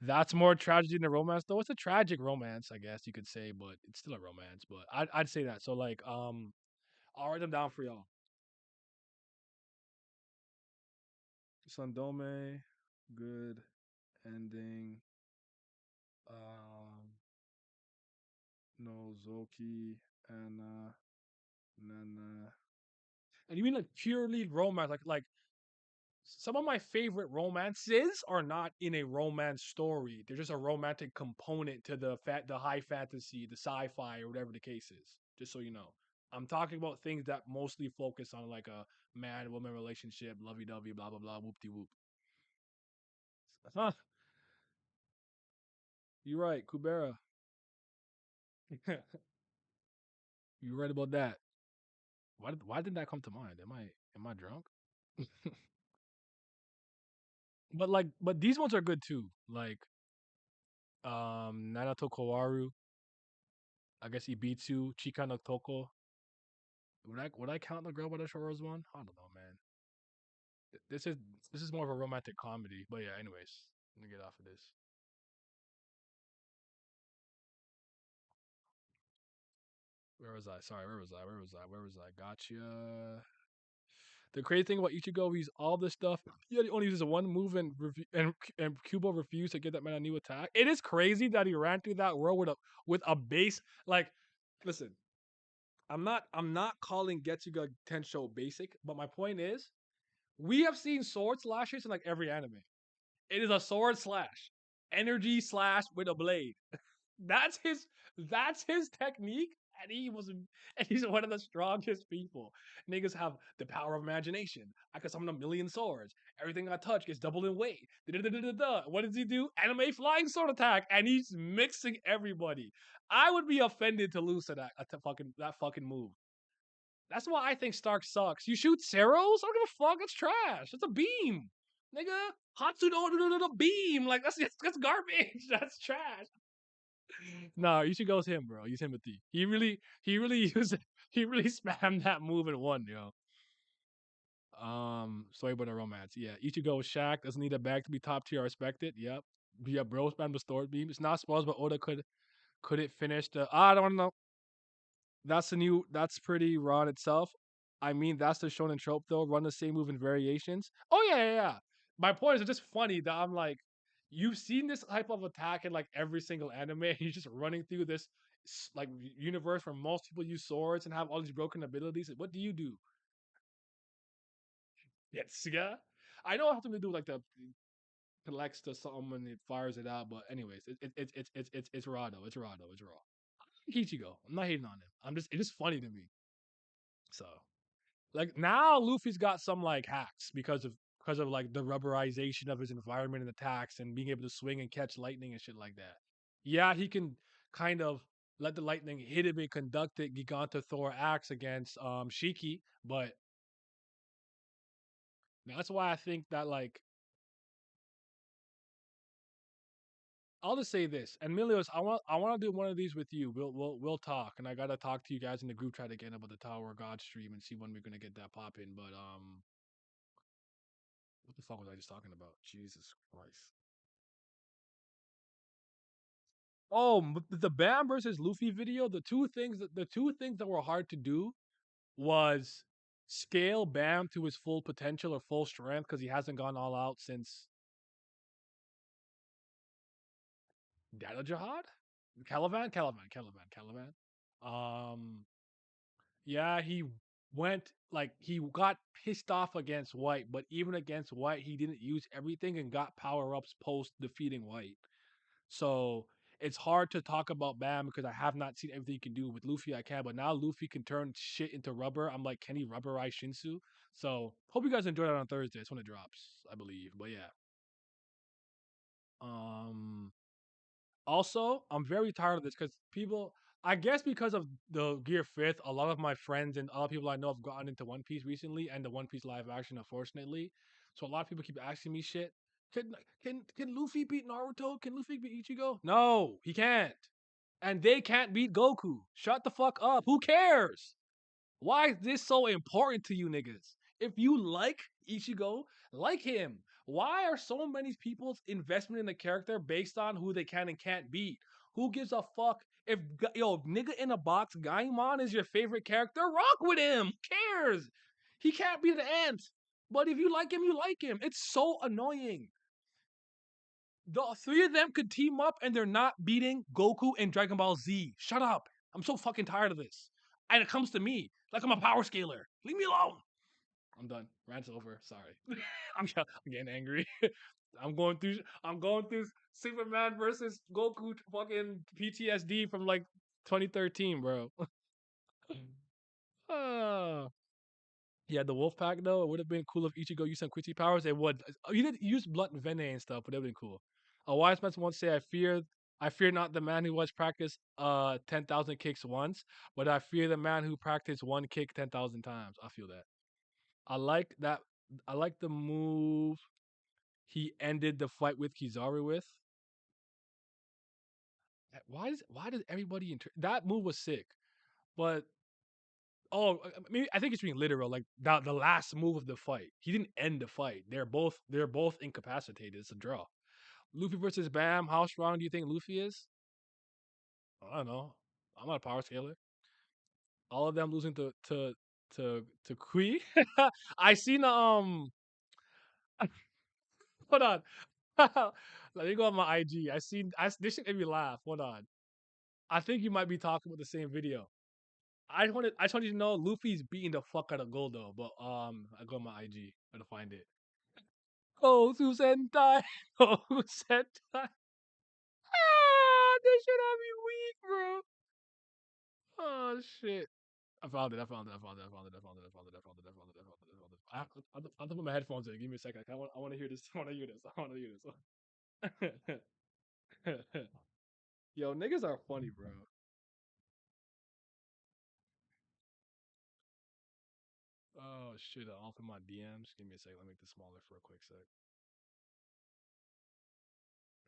That's more tragedy than romance, though. It's a tragic romance, I guess you could say, but it's still a romance. But I'd say that. So like, I'll write them down for y'all. Sandome, good ending. Um, Nozoki, Anna, Nana. And you mean like purely romance, like some of my favorite romances are not in a romance story. They're just a romantic component to the high fantasy, the sci-fi, or whatever the case is. Just so you know. I'm talking about things that mostly focus on like a man woman relationship, lovey dovey, blah blah blah, whoop de whoop. Huh? You're right, Kubera. You're right about that. Why didn't that come to mind? Am I drunk? But these ones are good too. Like Nanato Kawaru, I guess Ibitsu, Chika no Toko. Would I count the Girl by the Shores one? I don't know, man. This is more of a romantic comedy. But yeah, anyways, let me get off of this. Where was I? Sorry, where was I? Where was I? Where was I? Gotcha. The crazy thing about Ichigo, he's all this stuff. He only uses one move, and Kubo refused to get that man a new attack. It is crazy that he ran through that world with a base. Like, listen, I'm not calling Getsuga Tensho basic, but my point is, we have seen sword slashes in like every anime. It is a sword slash, energy slash with a blade. That's his that's his technique, and he's one of the strongest people. Niggas have the power of imagination. I can summon a million swords. Everything I touch gets doubled in weight. Da-da-da-da-da. What does he do? Anime flying sword attack, and he's mixing everybody. I would be offended to lose to that fucking move. That's why I think Stark sucks. You shoot Ceros? I don't give a fuck. It's trash. It's a beam, nigga. Hatsu no beam. Like that's garbage. That's trash. No, you should go with him, bro. Use Timothy. He really used he really spammed that move and won, yo. Story about a romance. Yeah, Ichigo with Shaq doesn't need a bag to be top tier. I respect it. Yep. Yeah, bro, spam the story beam. It's not spoilers, but Oda could it finish the I don't know. That's pretty raw in itself. I mean, that's the shonen trope though. Run the same move in variations. Oh yeah, yeah, yeah. My point is, it's just funny that I'm like, you've seen this type of attack in like every single anime, and you're just running through this like universe where most people use swords and have all these broken abilities. What do you do? Yes, yeah. I know it has to do with like the collects to something and it fires it out, but anyways, it's raw though. It's raw though. It's raw. Ichigo. I'm not hating on him. It's just funny to me. So like now Luffy's got some like hacks because of like the rubberization of his environment and attacks and being able to swing and catch lightning and shit like that. Yeah, he can kind of let the lightning hit him and conduct it Giganta Thor acts against Shiki, but that's why I think that like I'll just say this. And Milios, I want to do one of these with you. We'll talk, and I gotta talk to you guys in the group chat again about the Tower of God stream and see when we're gonna get that popping. But what the fuck was I just talking about? Jesus Christ. Oh, the Bam versus Luffy video. The two things that were hard to do was scale Bam to his full potential or full strength because he hasn't gone all out since Data Jihad, Caliban. Um, yeah, he got pissed off against White, but even against White, he didn't use everything and got power ups post defeating White. So it's hard to talk about Bam because I have not seen everything he can do. With Luffy, I can, but now Luffy can turn shit into rubber. I'm like, can he rubberize Shinsu? So hope you guys enjoy that on Thursday. It's when it drops, I believe. But yeah. Um Also, I'm very tired of this because people I guess because of the Gear Fifth, a lot of my friends and other people I know have gotten into One Piece recently and the One Piece live action, unfortunately. So a lot of people keep asking me shit. Can Luffy beat Naruto? Can Luffy beat Ichigo? No, he can't. And they can't beat Goku. Shut the fuck up. Who cares? Why is this so important to you niggas? If you like Ichigo, like him. Why are so many people's investment in the character based on who they can and can't beat? Who gives a fuck if nigga in a box Gaimon is your favorite character? Rock with him. Who cares? He can't beat the ant. But if you like him, you like him. It's so annoying. The three of them could team up and they're not beating Goku and Dragon Ball Z. Shut up. I'm so fucking tired of this. And it comes to me like I'm a power scaler. Leave me alone. I'm done. Rant's over. Sorry. I'm getting angry. I'm going through Superman versus Goku fucking PTSD from like 2013, bro. Uh, yeah, the wolf pack though, it would have been cool if Ichigo used some Quincy powers. It would. You did use blunt venom and stuff, but it would have been cool. A wise man once said, I fear not the man who was practiced 10,000 kicks once, but I fear the man who practiced one kick 10,000 times." I feel that. I like that. I like the move he ended the fight with Kizaru with. Why does everybody that move was sick, but maybe I think it's being literal. Like the last move of the fight, he didn't end the fight. They're both incapacitated. It's a draw. Luffy versus Bam. How strong do you think Luffy is? I don't know. I'm not a power scaler. All of them losing to Kui. I seen hold on. Let me go on my IG. This shit made me laugh. Hold on. I think you might be talking about the same video. I just wanted you to know Luffy's beating the fuck out of Goldo, but I go on my IG to find it. Goku Sentai. Goku Sentai. This shit had me weak, bro. Oh shit. I found it. I have to put my headphones in. Give me a second. I want to hear this. I want to hear this. Yo, niggas are funny, bro. Oh shit, I'll open my DMs. Give me a second. Let me make this smaller for a quick sec.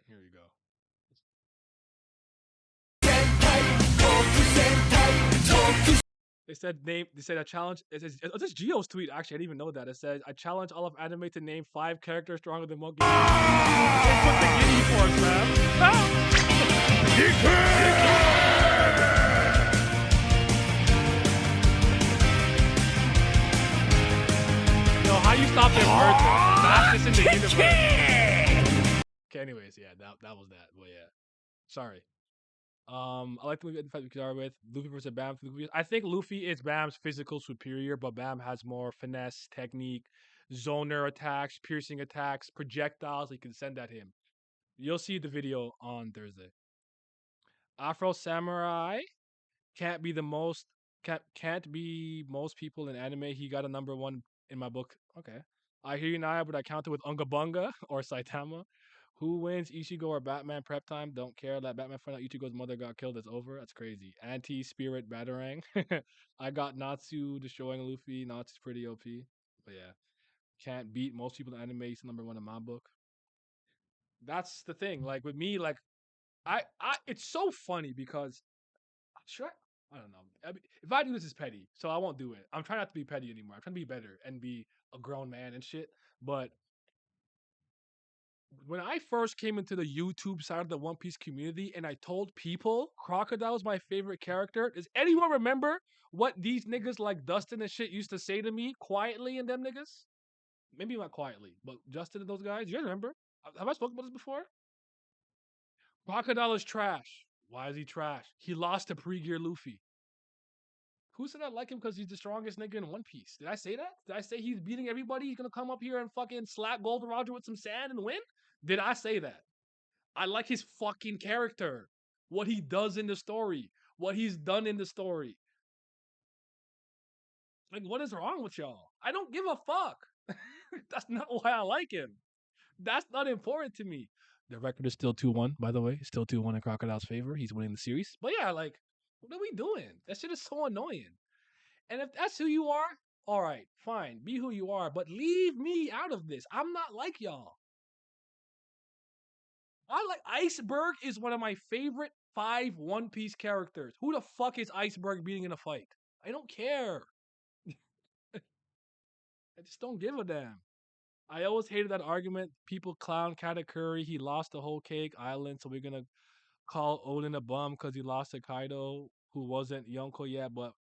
Here you go. They said a challenge. This Geo's tweet actually. I didn't even know that. It says I challenge all of anime to name 5 characters stronger than Monkey. They put the Giddy Force, man. Yo, how you stop their birthday? Fastest in the universe. Okay, anyways, yeah, that was that. But yeah, sorry. I like the movie fight we start with Luffy versus Bam. I think Luffy is Bam's physical superior, but Bam has more finesse, technique, zoner attacks, piercing attacks, projectiles he can send at him. You'll see the video on Thursday. Afro Samurai can't be most people in anime. He got a number 1 in my book. Okay. I hear you, Naya, but I counted with Unga Bunga or Saitama. Who wins, Ichigo or Batman? Prep time. Don't care. Let Batman find out Ichigo's mother got killed. It's over. That's crazy. Anti-spirit Batarang. I got Natsu destroying Luffy. Natsu's pretty OP. But yeah. Can't beat most people in anime. He's number 1 in my book. That's the thing. Like with me, like I it's so funny because I don't know. I mean, if I do this, it's petty, so I won't do it. I'm trying not to be petty anymore. I'm trying to be better and be a grown man and shit. But when I first came into the YouTube side of the One Piece community and I told people Crocodile was my favorite character, does anyone remember what these niggas like Dustin and shit used to say to me quietly and them niggas? Maybe not quietly, but Justin and those guys. You guys remember? Have I spoken about this before? Crocodile is trash. Why is he trash? He lost to Pre-Gear Luffy. Who said I like him because he's the strongest nigga in One Piece? Did I say that? Did I say he's beating everybody? He's gonna come up here and fucking slap Gold Roger with some sand and win? Did I say that? I like his fucking character. What he does in the story. What he's done in the story. Like, what is wrong with y'all? I don't give a fuck. That's not why I like him. That's not important to me. The record is still 2-1, by the way. Still 2-1 in Crocodile's favor. He's winning the series. But yeah, like, what are we doing? That shit is so annoying. And if that's who you are, all right, fine. Be who you are. But leave me out of this. I'm not like y'all. Iceberg is one of my favorite 5 One Piece characters. Who the fuck is Iceberg beating in a fight? I don't care. I just don't give a damn. I always hated that argument. People clown Katakuri. He lost the whole Cake Island, so we're gonna call Odin a bum because he lost to Kaido, who wasn't Yonko yet, but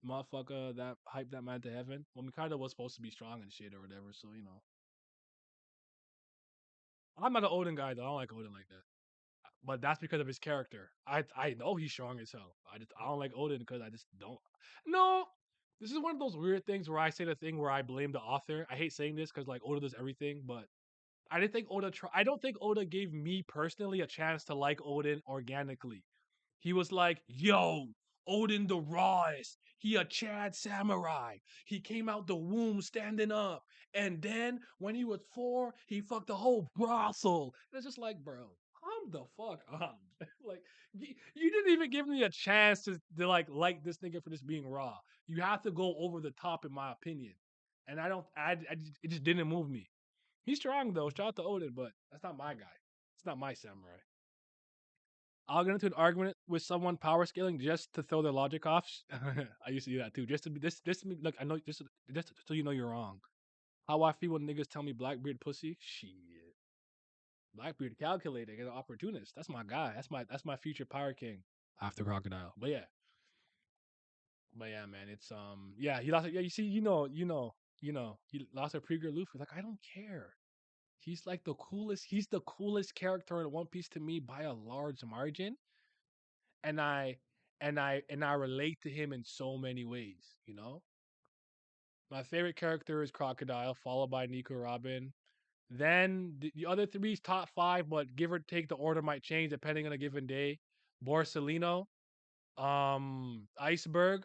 motherfucker that hyped that man to heaven. Well, Kaido was supposed to be strong and shit or whatever, so you know. I'm not an Odin guy though. I don't like Odin like that. But that's because of his character. I know he's strong as hell. I don't like Odin because I just don't. No, this is one of those weird things where I say the thing where I blame the author. I hate saying this because like Oda does everything, but I didn't think Oda. I don't think Oda gave me personally a chance to like Odin organically. He was like, "Yo, Odin the rawest. He a Chad samurai. He came out the womb standing up. And then when he was 4, he fucked the whole brothel. And it's just like, bro, calm the fuck up. Like, you didn't even give me a chance to like this nigga for just being raw. You have to go over the top, in my opinion. And it just didn't move me. He's strong though. Shout out to Odin, but that's not my guy. It's not my samurai. I'll get into an argument with someone power scaling just to throw their logic off. I used to do that too, just to be just to be like I know just so you know you're wrong. How I feel when niggas tell me Blackbeard pussy? Shit, Blackbeard calculating and an opportunist. That's my guy. That's my future power king after Crocodile. But yeah, man, it's yeah he lost. Yeah, you see, he lost a Krieger Luffy. Like I don't care. He's like the coolest. He's the coolest character in One Piece to me by a large margin, and I relate to him in so many ways. My favorite character is Crocodile, followed by Nico Robin. Then the other three is top 5, but give or take, the order might change depending on a given day. Borsalino, Iceberg.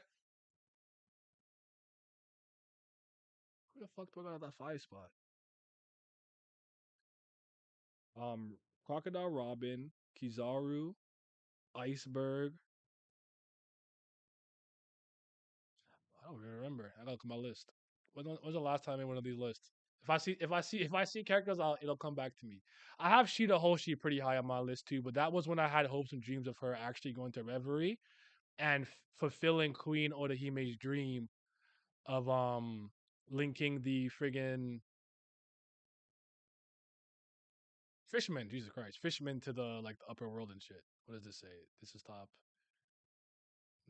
Who the fuck put out that 5 spot? Crocodile Robin, Kizaru, Iceberg. I don't even remember. I gotta look at my list. When's the last time in one of these lists? If I see characters, it'll come back to me. I have Shida Hoshi pretty high on my list too, but that was when I had hopes and dreams of her actually going to Reverie and fulfilling Queen Odahime's dream of linking the friggin' fisherman, Jesus Christ, fisherman to the upper world and shit. What does this say? This is top.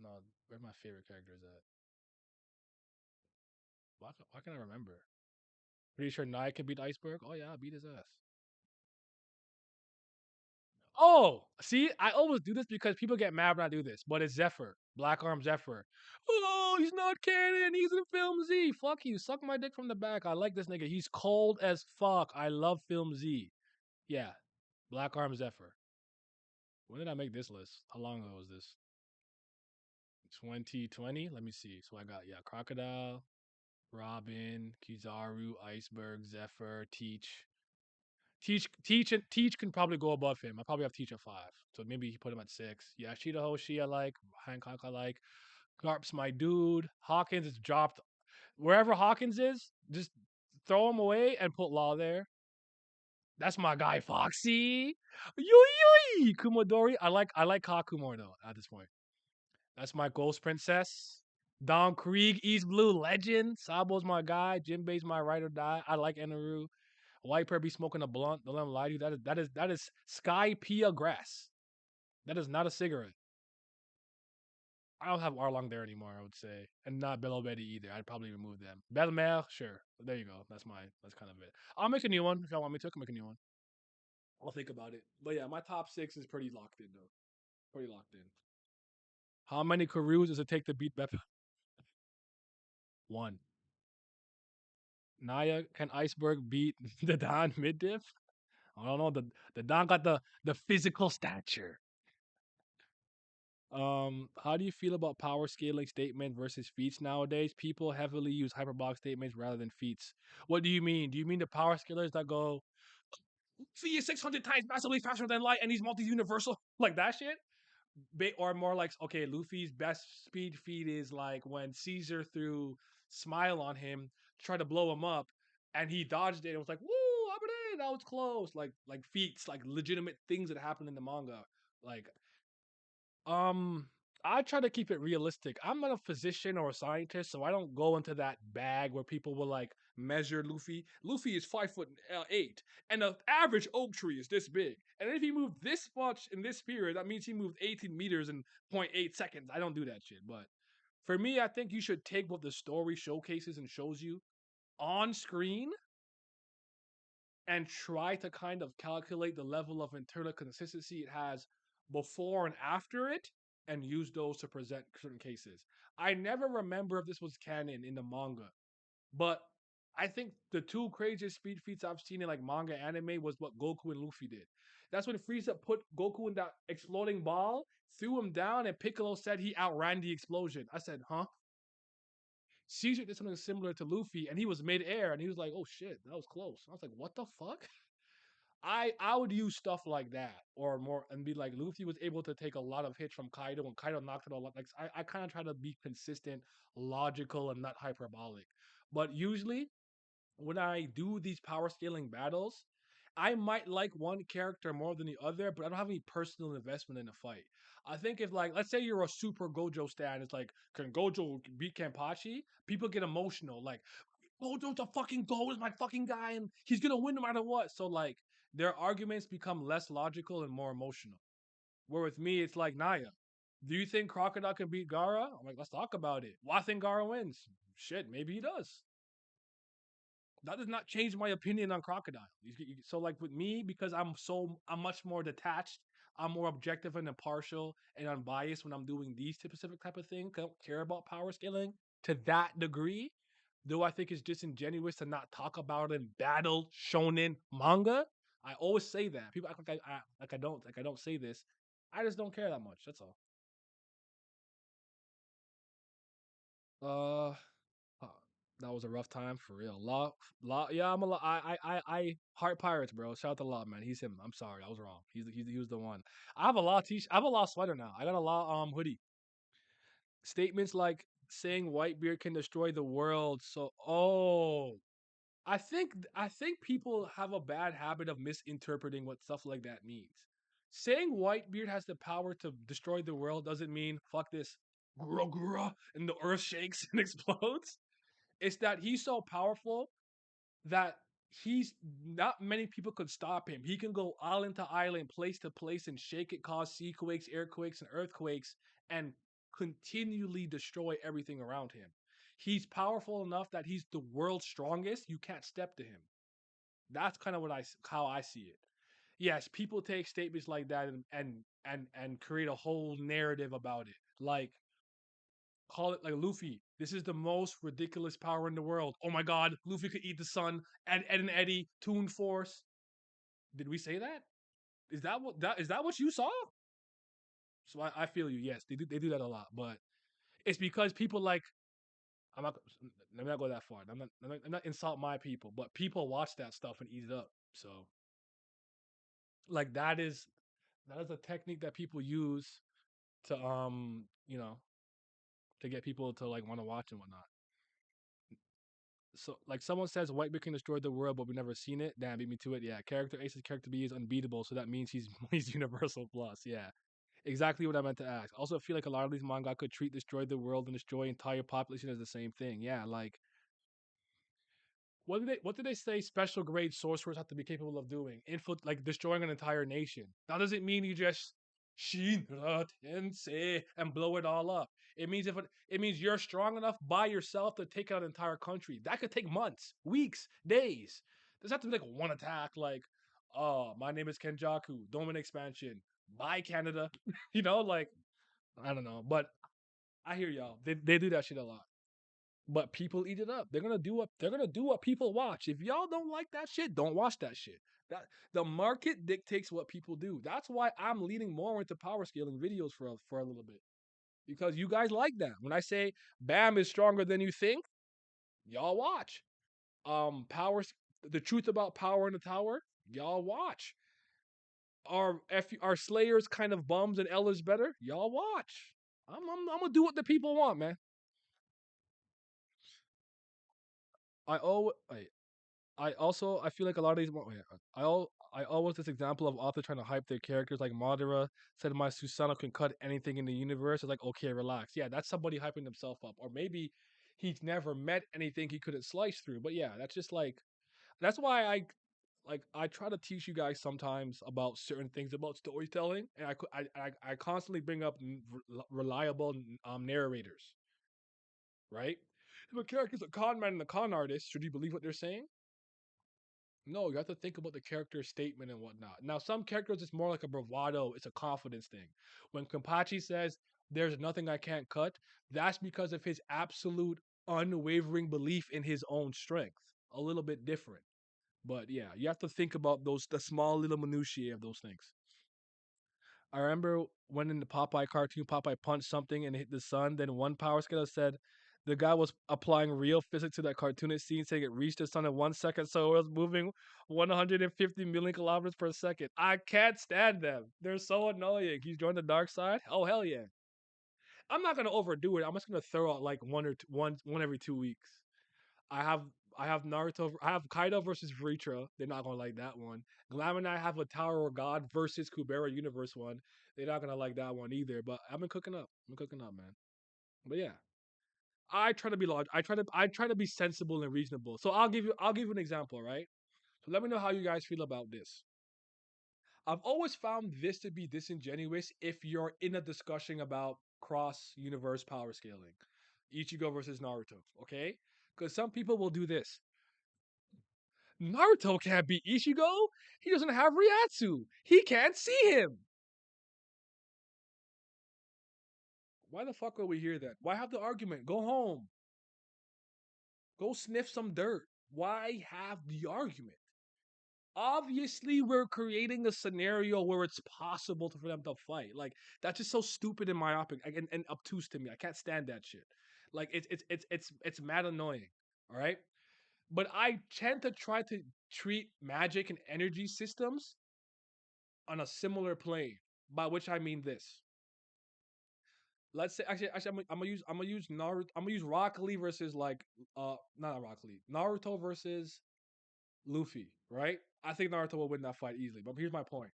No, where my favorite character is at? Why can't I remember? Pretty sure Nai can beat Iceberg. Oh yeah, I'll beat his ass. Oh, see, I always do this because people get mad when I do this, but it's Zephyr, Black Arm Zephyr. Oh, he's not canon. He's in Film Z. Fuck you. Suck my dick from the back. I like this nigga. He's cold as fuck. I love Film Z. Yeah, Black Arm Zephyr. When did I make this list? How long ago was this? 2020. Let me see. So I got Crocodile, Robin, Kizaru, Iceberg, Zephyr, Teach. Teach can probably go above him. I probably have Teach at 5, so maybe he put him at 6. Yeah, Shida Hoshi I like, Hancock I like, Garp's my dude. Hawkins is dropped wherever Hawkins is. Just throw him away and put Law there. That's my guy Foxy. Yui Kumadori. I like Kaku more though at this point. That's my Ghost Princess. Dom Krieg, East Blue legend. Sabo's my guy. Jinbei's my ride or die. I like Enaru. White Pear be smoking a blunt. Don't let him lie to you. That is Sky Pia grass. That is not a cigarette. I don't have Arlong there anymore, I would say. And not Bello Betty either. I'd probably remove them. Bellemare, sure. There you go. That's kind of it. I'll make a new one. If y'all want me to, I can make a new one. I'll think about it. But yeah, my top 6 is pretty locked in though. Pretty locked in. How many Karus does it take to beat Beppa? 1. Naya, can Iceberg beat the Don mid diff? I don't know. The Don got the physical stature. How do you feel about power scaling statement versus feats nowadays? People heavily use hyperbolic statements rather than feats. What do you mean? Do you mean the power scalers that go, Fee is 600 times massively faster than light and he's multi-universal? Like that shit? Or more like, okay, Luffy's best speed feat is like when Caesar threw Smile on him, tried to blow him up, and he dodged it and was like, woo, Aberdeen, that was close. Like feats, like legitimate things that happen in the manga. Like, I try to keep it realistic. I'm not a physician or a scientist, so I don't go into that bag where people will like measure Luffy. Luffy is 5'8", and the average oak tree is this big. And if he moved this much in this period, that means he moved 18 meters in 0.8 seconds. I don't do that shit. But for me, I think you should take what the story showcases and shows you on screen and try to kind of calculate the level of internal consistency it has before and after it and use those to present certain cases. I never remember if this was canon in the manga, but I think the 2 craziest speed feats I've seen in like manga anime was what Goku and Luffy did. That's when Frieza put Goku in that exploding ball, threw him down, and Piccolo said he outran the explosion. I said, huh? Caesar did something similar to Luffy, and he was mid-air, and he was like, "Oh shit, that was close." I was like, "What the fuck?" I would use stuff like that or more, and be like, Luffy was able to take a lot of hits from Kaido, and Kaido knocked it all up. Like I kind of try to be consistent, logical, and not hyperbolic. But usually, when I do these power scaling battles, I might like one character more than the other, but I don't have any personal investment in the fight. I think if, like, let's say you're a super Gojo stan, it's like, can Gojo beat Kenpachi? People get emotional, like, Gojo's a fucking goal, is my fucking guy, and he's gonna win no matter what. So like their arguments become less logical and more emotional. Where with me, it's like, Naya, do you think Crocodile can beat Gara? I'm like, let's talk about it. Why I think Gara wins? Shit, maybe he does. That does not change my opinion on Crocodile. So like with me, because I'm much more detached, I'm more objective and impartial and unbiased when I'm doing these specific type of things. I don't care about power scaling to that degree. Though I think it's disingenuous to not talk about it in battle shonen manga. I always say that. People act like I don't say this. I just don't care that much. That's all. Uh Uh, that was a rough time for real. Law, yeah, I'm a lot. I Heart Pirates, bro. Shout out to Law, man. He's him. I'm sorry, I was wrong. He was the one. I have a Law I have a Law sweater now. I got a Law hoodie. Statements like saying Whitebeard can destroy the world. So, I think people have a bad habit of misinterpreting what stuff like that means. Saying Whitebeard has the power to destroy the world doesn't mean fuck this, and the earth shakes and explodes. It's that he's so powerful that he's not many people could stop him. He can go island to island, place to place, and shake it, cause sea quakes, airquakes, and earthquakes, and continually destroy everything around him. He's powerful enough that he's the world's strongest. You can't step to him. That's kind of how I see it. Yes, people take statements like that and create a whole narrative about it. Like, call it like Luffy. This is the most ridiculous power in the world. Oh my god, Luffy could eat the sun. Ed and Eddie, Toon Force. Did we say that? Is that what you saw? So I feel you. Yes, they do that a lot, but it's because people like I'm not. Let me not go that far. I'm not insult my people, but people watch that stuff and eat it up. So like that is a technique that people use to to get people to like want to watch and whatnot. So like someone says Whitebeard can destroy the world, but we've never seen it. Damn, beat me to it. Yeah, character Ace's character B is unbeatable, so that means he's he's universal plus. Yeah, exactly what I meant to ask. Also, I feel like a lot of these manga could treat destroy the world and destroy entire population as the same thing. Yeah, like what did they say? Special grade sorcerers have to be capable of doing like destroying an entire nation. That doesn't mean you just Shinra Tensei and blow it all up. It means you're strong enough by yourself to take out an entire country. That could take months, weeks, days. There's have to be like one attack, like, oh, my name is Kenjaku, Domain expansion. Bye, Canada. Like I don't know, but I hear y'all. They do that shit a lot. But people eat it up. They're gonna do what people watch. If y'all don't like that shit, don't watch that shit. That the market dictates what people do. That's why I'm leaning more into power scaling videos for a little bit. Because you guys like that. When I say Bam is stronger than you think, y'all watch. Power the truth about power in the tower, y'all watch. Are Slayers kind of bums and Ella's better? Y'all watch. I'm gonna do what the people want, man. I always I feel like a lot of these. I always this example of author trying to hype their characters like Madara said my Susanoo can cut anything in the universe. It's like okay, relax. Yeah, that's somebody hyping themselves up, or maybe he's never met anything he couldn't slice through. But yeah, that's just like that's why I try to teach you guys sometimes about certain things about storytelling, and I constantly bring up reliable narrators, right? If a character's a con man and a con artist, should you believe what they're saying? No, you have to think about the character statement and whatnot. Now, some characters it's more like a bravado, it's a confidence thing. When Kampachi says there's nothing I can't cut, that's because of his absolute unwavering belief in his own strength. A little bit different. But yeah, you have to think about the small little minutiae of those things. I remember when in the Popeye cartoon, Popeye punched something and it hit the sun. Then one power scaler said the guy was applying real physics to that cartoonish scene, saying it reached the sun in 1 second, so it was moving 150 million kilometers per second. I can't stand them. They're so annoying. He's joined the dark side. Oh hell yeah! I'm not gonna overdo it. I'm just gonna throw out like one every 2 weeks. I have I have Naruto. I have Kaido versus Vritra. They're not gonna like that one. Glam and I have a Tower of God versus Kubera Universe one. They're not gonna like that one either. But I've been cooking up. I'm cooking up, man. But yeah, I try to be large. I try to be sensible and reasonable. So I'll give you an example, right? So let me know how you guys feel about this. I've always found this to be disingenuous if you're in a discussion about cross universe power scaling. Ichigo versus Naruto, okay? Because some people will do this. Naruto can't beat Ichigo. He doesn't have Ryatsu. He can't see him. Why the fuck are we here then? Why have the argument? Go home. Go sniff some dirt. Why have the argument? Obviously, we're creating a scenario where it's possible for them to fight. Like that's just so stupid and myopic and obtuse to me. I can't stand that shit. Like it's mad annoying. All right, but I tend to try to treat magic and energy systems on a similar plane. By which I mean this. Let's say actually I'm gonna use Naruto. I'm gonna use Rock Lee versus like not Rock Lee. Naruto versus Luffy, right? I think Naruto will win that fight easily. But here's my point.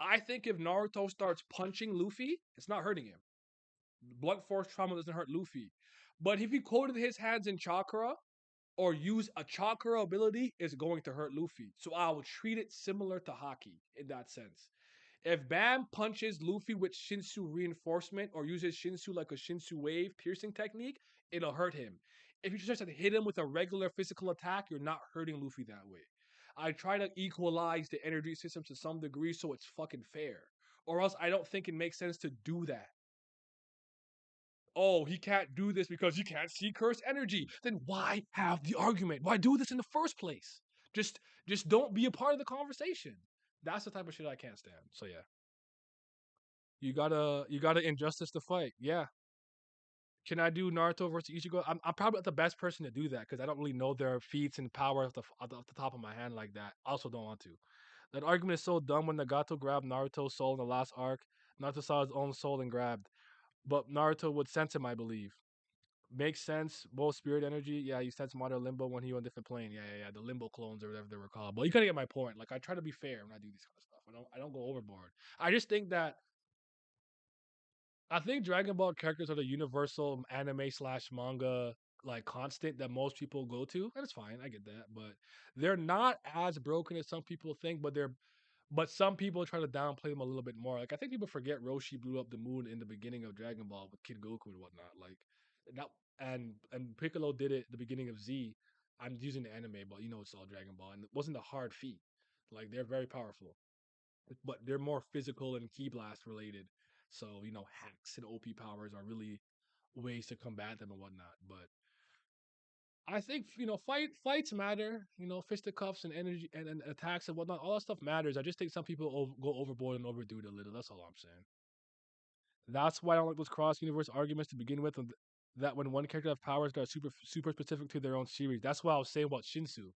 I think if Naruto starts punching Luffy, it's not hurting him. Blunt force trauma doesn't hurt Luffy. But if he coated his hands in chakra or use a chakra ability, it's going to hurt Luffy. So I will treat it similar to Haki in that sense. If Bam punches Luffy with Shinsu reinforcement or uses Shinsu like a Shinsu wave piercing technique, it'll hurt him. If you just hit him with a regular physical attack, you're not hurting Luffy that way. I try to equalize the energy system to some degree so it's fucking fair. Or else I don't think it makes sense to do that. Oh, he can't do this because he can't see cursed energy. Then why have the argument? Why do this in the first place? Just just don't be a part of the conversation. That's the type of shit I can't stand. So yeah. You gotta injustice the fight. Yeah. Can I do Naruto versus Ichigo? I'm probably not the best person to do that because I don't really know their feats and power off the top of my hand like that. I also don't want to. That argument is so dumb when Nagato grabbed Naruto's soul in the last arc. Naruto saw his own soul and grabbed. But Naruto would sense him, I believe. Makes sense. Both spirit energy. Yeah, you sense Mater Limbo when he on different plane. Yeah. The Limbo clones or whatever they were called. But you kind of get my point. Like I try to be fair when I do this kind of stuff. I don't go overboard. I just think that I think Dragon Ball characters are the universal anime slash manga like constant that most people go to, and it's fine. I get that, but they're not as broken as some people think. But some people try to downplay them a little bit more. Like I think people forget Roshi blew up the moon in the beginning of Dragon Ball with Kid Goku and whatnot. Like that, and Piccolo did it at the beginning of Z. I'm using the anime, but you know it's all Dragon Ball, and it wasn't a hard feat. Like they're very powerful, but they're more physical and key blast related. So hacks and OP powers are really ways to combat them and whatnot. But I think fights matter. Fisticuffs and energy and attacks and whatnot. All that stuff matters. I just think some people go overboard and overdo it a little. That's all I'm saying. That's why I don't like those cross universe arguments to begin with. That when one character has powers that are super specific to their own series. That's what I was saying about Shinsu.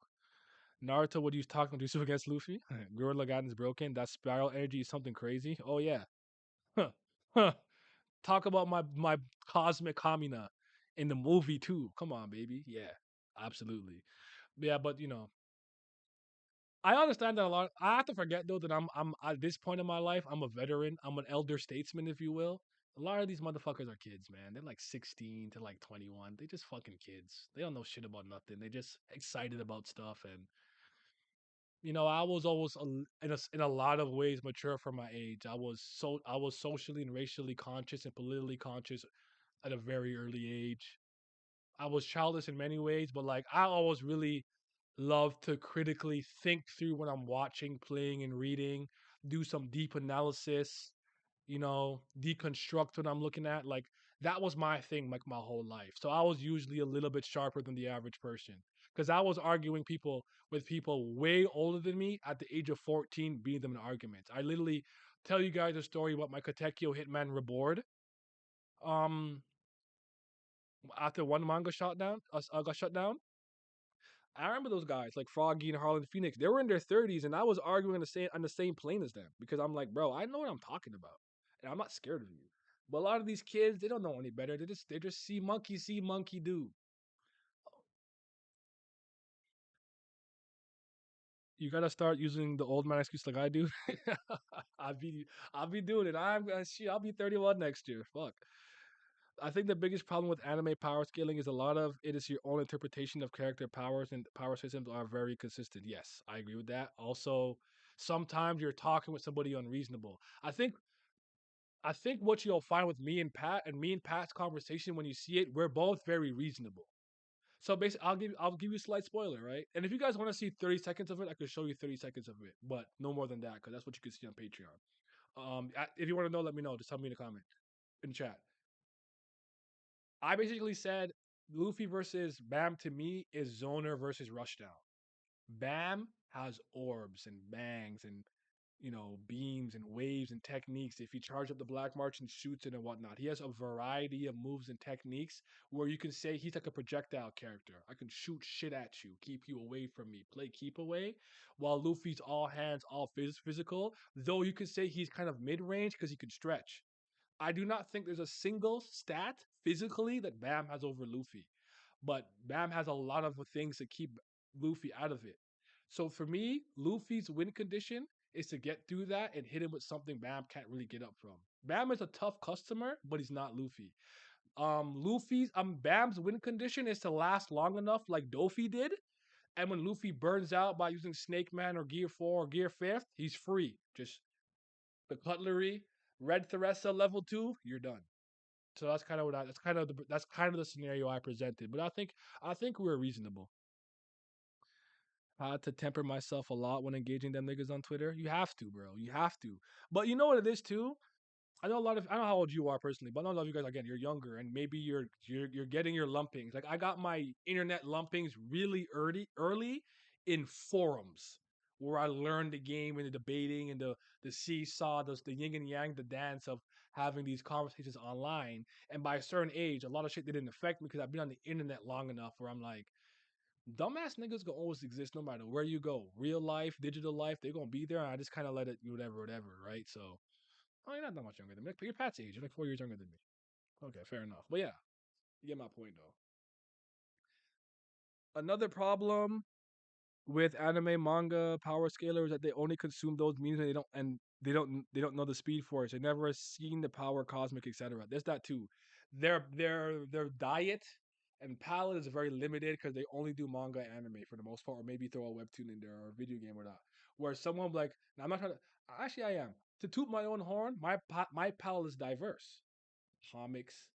Naruto would use talking to Yusuf against Luffy. Gurren Lagann is broken. That spiral energy is something crazy. Oh yeah. Huh. Huh. Talk about my cosmic Kamina in the movie too. Come on, baby. Yeah, absolutely. Yeah, but I understand that a lot. I have to forget though that I'm at this point in my life, I'm a veteran. I'm an elder statesman, if you will. A lot of these motherfuckers are kids, man. They're like 16 to like 21. They just fucking kids. They don't know shit about nothing. They just excited about stuff. And I was always in a lot of ways mature for my age. I was socially and racially conscious and politically conscious at a very early age. I was childish in many ways, but like I always really love to critically think through when I'm watching, playing, and reading, do some deep analysis, deconstruct what I'm looking at. Like that was my thing, like my whole life. So I was usually a little bit sharper than the average person because I was arguing people with people way older than me at the age of 14, beating them in arguments. I literally tell you guys a story about my Katekyo Hitman Reward. Um, after one manga shot down, got shut down. I remember those guys like Froggy and Harlan Phoenix. They were in their 30s, and I was arguing on the same plane as them because I'm like, bro, I know what I'm talking about, and I'm not scared of you. But a lot of these kids, they don't know any better. They just see monkey do. You gotta start using the old man excuse like I do. I'll be I'll be doing it. I'll be 31 next year. Fuck. I think the biggest problem with anime power scaling is a lot of it is your own interpretation of character powers, and power systems are very consistent. Yes, I agree with that. Also, sometimes you're talking with somebody unreasonable. I think what you'll find with me and Pat's conversation when you see it, we're both very reasonable. So basically, I'll give you a slight spoiler, right? And if you guys want to see 30 seconds of it, I could show you 30 seconds of it, but no more than that because that's what you can see on Patreon. If you want to know, let me know. Just tell me in the comment in chat. I basically said Luffy versus Bam to me is Zoner versus Rushdown. Bam has orbs and bangs and beams and waves and techniques. If you charge up the Black March and shoots it and whatnot, he has a variety of moves and techniques where you can say he's like a projectile character. I can shoot shit at you, keep you away from me, play keep away. While Luffy's all hands, all physical. Though you could say he's kind of mid range because he can stretch. I do not think there's a single stat physically that Bam has over Luffy, but Bam has a lot of things to keep Luffy out of it. So for me, Luffy's win condition is to get through that and hit him with something Bam can't really get up from. Bam is a tough customer, but he's not Luffy. Luffy's Bam's win condition is to last long enough like Dofi did. And when Luffy burns out by using Snake Man or Gear 4 or Gear 5th, he's free. Just the cutlery, Red Theresa level 2, you're done. So that's kind of the scenario I presented. But I think we were reasonable. I had to temper myself a lot when engaging them niggas on Twitter. You have to, bro. You have to. But you know what it is too? I know how old you are personally, but I know a lot of you guys again, you're younger and maybe you're getting your lumpings. Like I got my internet lumpings really early in forums where I learned the game and the debating and the seesaw, the yin and yang, the dance of having these conversations online. And by a certain age, a lot of shit didn't affect me because I've been on the internet long enough where I'm like, dumbass niggas gonna always exist no matter where you go. Real life, digital life, they're gonna be there. And I just kind of let it whatever, right? So oh, you're not that much younger than me. You're Pat's age. You're like 4 years younger than me. Okay, fair enough. But yeah, you get my point though. Another problem with anime, manga, power scaler is that they only consume those memes and they don't know the speed force. They never seen the power cosmic, etc. There's that too. Their diet and palette is very limited because they only do manga and anime for the most part, or maybe throw a webtoon in there or a video game or not. Where someone like, now I'm not trying to. Actually, I am. To toot my own horn, my palette is diverse. Comics,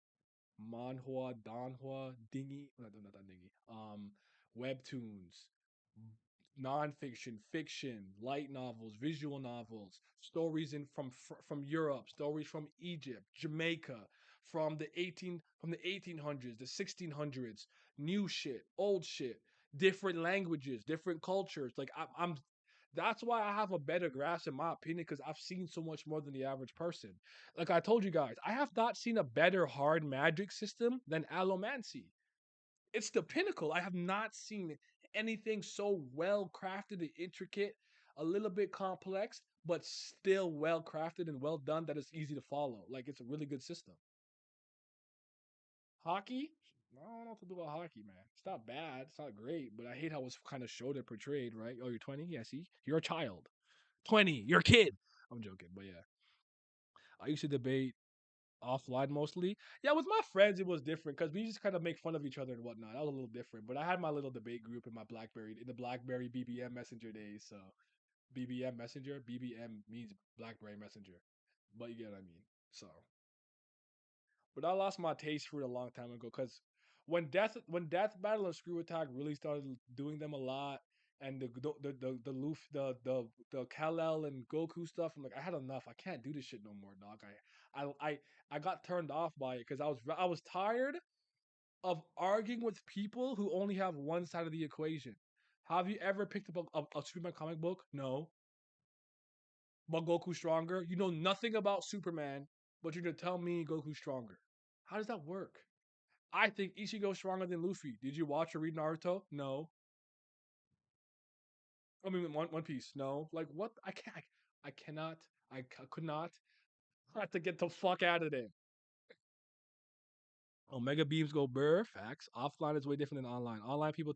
manhwa, danhwa, dingy, not that dingy. Webtoons, nonfiction, fiction, light novels, visual novels, stories from Europe, stories from Egypt, Jamaica, from the 1800s, the 1600s, new shit, old shit, different languages, different cultures. Like I'm that's why I have a better grasp, in my opinion, because I've seen so much more than the average person. Like I told you guys, I have not seen a better hard magic system than Allomancy. It's the pinnacle. I have not seen anything so well crafted and intricate, a little bit complex, but still well crafted and well done that it's easy to follow. Like it's a really good system. Hockey? I don't know what to do about hockey, man. It's not bad. It's not great, but I hate how it's kind of showed and portrayed, right? Oh, you're 20? Yeah, see? You're a child. 20, you're a kid. I'm joking, but yeah. I used to debate offline mostly. Yeah, with my friends it was different because we just kind of make fun of each other and whatnot. That was a little different. But I had my little debate group in my BlackBerry in the BlackBerry BBM Messenger days. So BBM Messenger, BBM means BlackBerry Messenger. But you get what I mean. So, but I lost my taste for it a long time ago because when Death Battle and Screw Attack really started doing them a lot, and the Luffy the Kal-El and Goku stuff, I'm like, I had enough. I can't do this shit no more, dog. I got turned off by it because I was tired of arguing with people who only have one side of the equation. Have you ever picked up a Superman comic book? No. but Goku's stronger. You know nothing about Superman, but you're gonna tell me Goku's stronger. How does that work? I think Ichigo's stronger than Luffy. Did you watch or read Naruto? No. I mean, One Piece. No. Like what? I can't. I cannot. Could not. I have to get the fuck out of there. Omega beams go burr. Facts. Offline is way different than online. Online people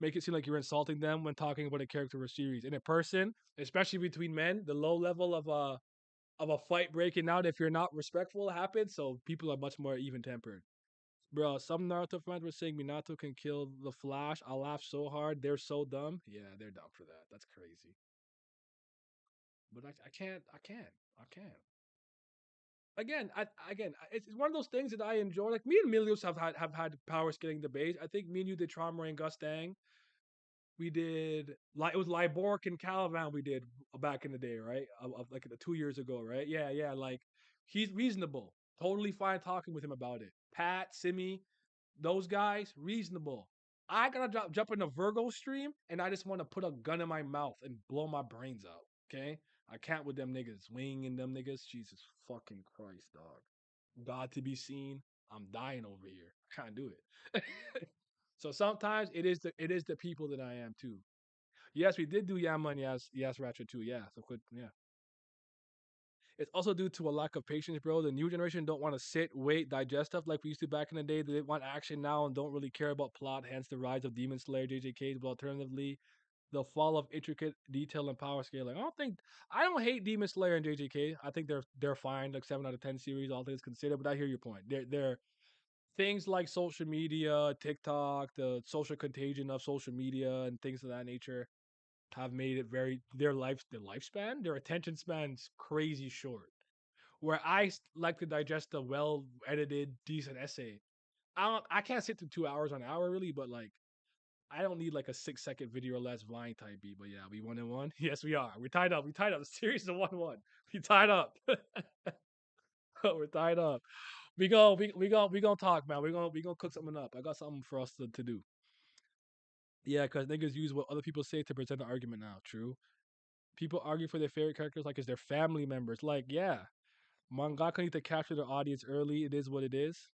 make it seem like you're insulting them when talking about a character or series. And in person, especially between men, the low level of a fight breaking out if you're not respectful happens. So people are much more even tempered. Bro, some Naruto fans were saying Minato can kill the Flash. I laughed so hard. They're so dumb. Yeah, they're dumb for that. That's crazy. But I can't. I can't. I can't. It's one of those things that I enjoy. Like me and Milius have had power scaling debates. I think me and you did Trauma and Gustang. We did like it was Libork and Caliban we did back in the day, right? Like 2 years ago, right? Yeah, yeah. Like he's reasonable. Totally fine talking with him about it. Pat, Simi, those guys, reasonable. I gotta jump in a Virgo stream and I just want to put a gun in my mouth and blow my brains out. Okay? I can't with them niggas. Wing them niggas. Jesus fucking Christ, dog. God to be seen. I'm dying over here. I can't do it. So sometimes it is the people that I am too. Yes, we did do Yama and Yes Ratchet too. Yeah. So quick, yeah. It's also due to a lack of patience, bro. The new generation don't want to sit, wait, digest stuff like we used to back in the day. They want action now and don't really care about plot. Hence the rise of Demon Slayer, JJK. But alternatively, the fall of intricate detail and power scaling. I don't hate Demon Slayer and JJK. I think they're fine, like 7 out of 10 series, all things considered. But I hear your point. They're things like social media, TikTok, the social contagion of social media, and things of that nature have made it very their lifespan, their attention span's crazy short. Where like to digest a well edited, decent essay. I can't sit through 2 hours on an hour really, but like I don't need like a 6 second video or less Vine type beat. But yeah, we 1-1. Yes, we are. We tied up. We tied up. The series is 1-1. We tied up. We're tied up. We gonna talk, man. We gonna cook something up. I got something for us to do. Yeah, because niggas use what other people say to present an argument now. True. People argue for their favorite characters like it's their family members. Like, yeah, mangaka need to capture their audience early. It is what it is.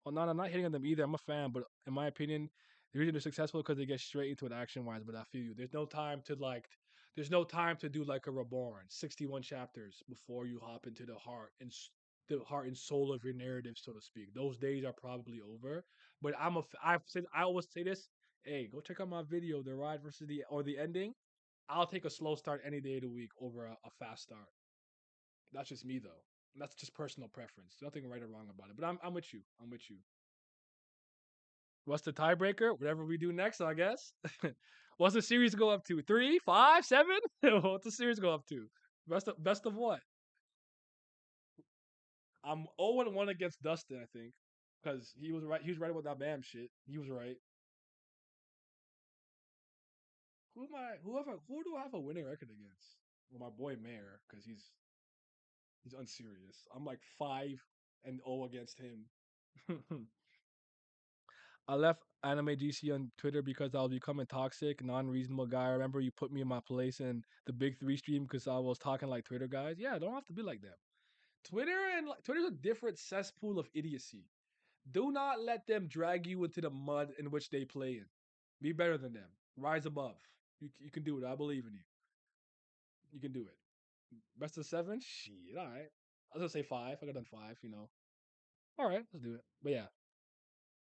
Well, no, I'm not hitting on them either. I'm a fan, but in my opinion, the reason they're successful because they get straight into it action wise. But I feel you. There's no time to do like a Reborn, 61 chapters before you hop into the heart and soul of your narrative, so to speak. Those days are probably over. But I always say this. Hey, go check out my video, the ride versus the ending. I'll take a slow start any day of the week over a fast start. That's just me though. That's just personal preference. Nothing right or wrong about it. But I'm with you. I'm with you. What's the tiebreaker? Whatever we do next, I guess. What's the series go up to? 3, 5, 7? What's the series go up to? Best of what? I'm 0-1 against Dustin, I think. Because he was right. He was right about that BAM shit. He was right. Who do I have a winning record against? Well, my boy Mayor, because he's unserious. I'm like 5-0 against him. I left Anime GC on Twitter because I was becoming toxic, non-reasonable guy. I remember you put me in my place in the Big Three stream because I was talking like Twitter guys. Yeah, don't have to be like them. Twitter's a different cesspool of idiocy. Do not let them drag you into the mud in which they play in. Be better than them. Rise above. You can do it. I believe in you. You can do it. Best of 7? Shit, all right. I was gonna say 5. I got done 5. All right, let's do it. But yeah,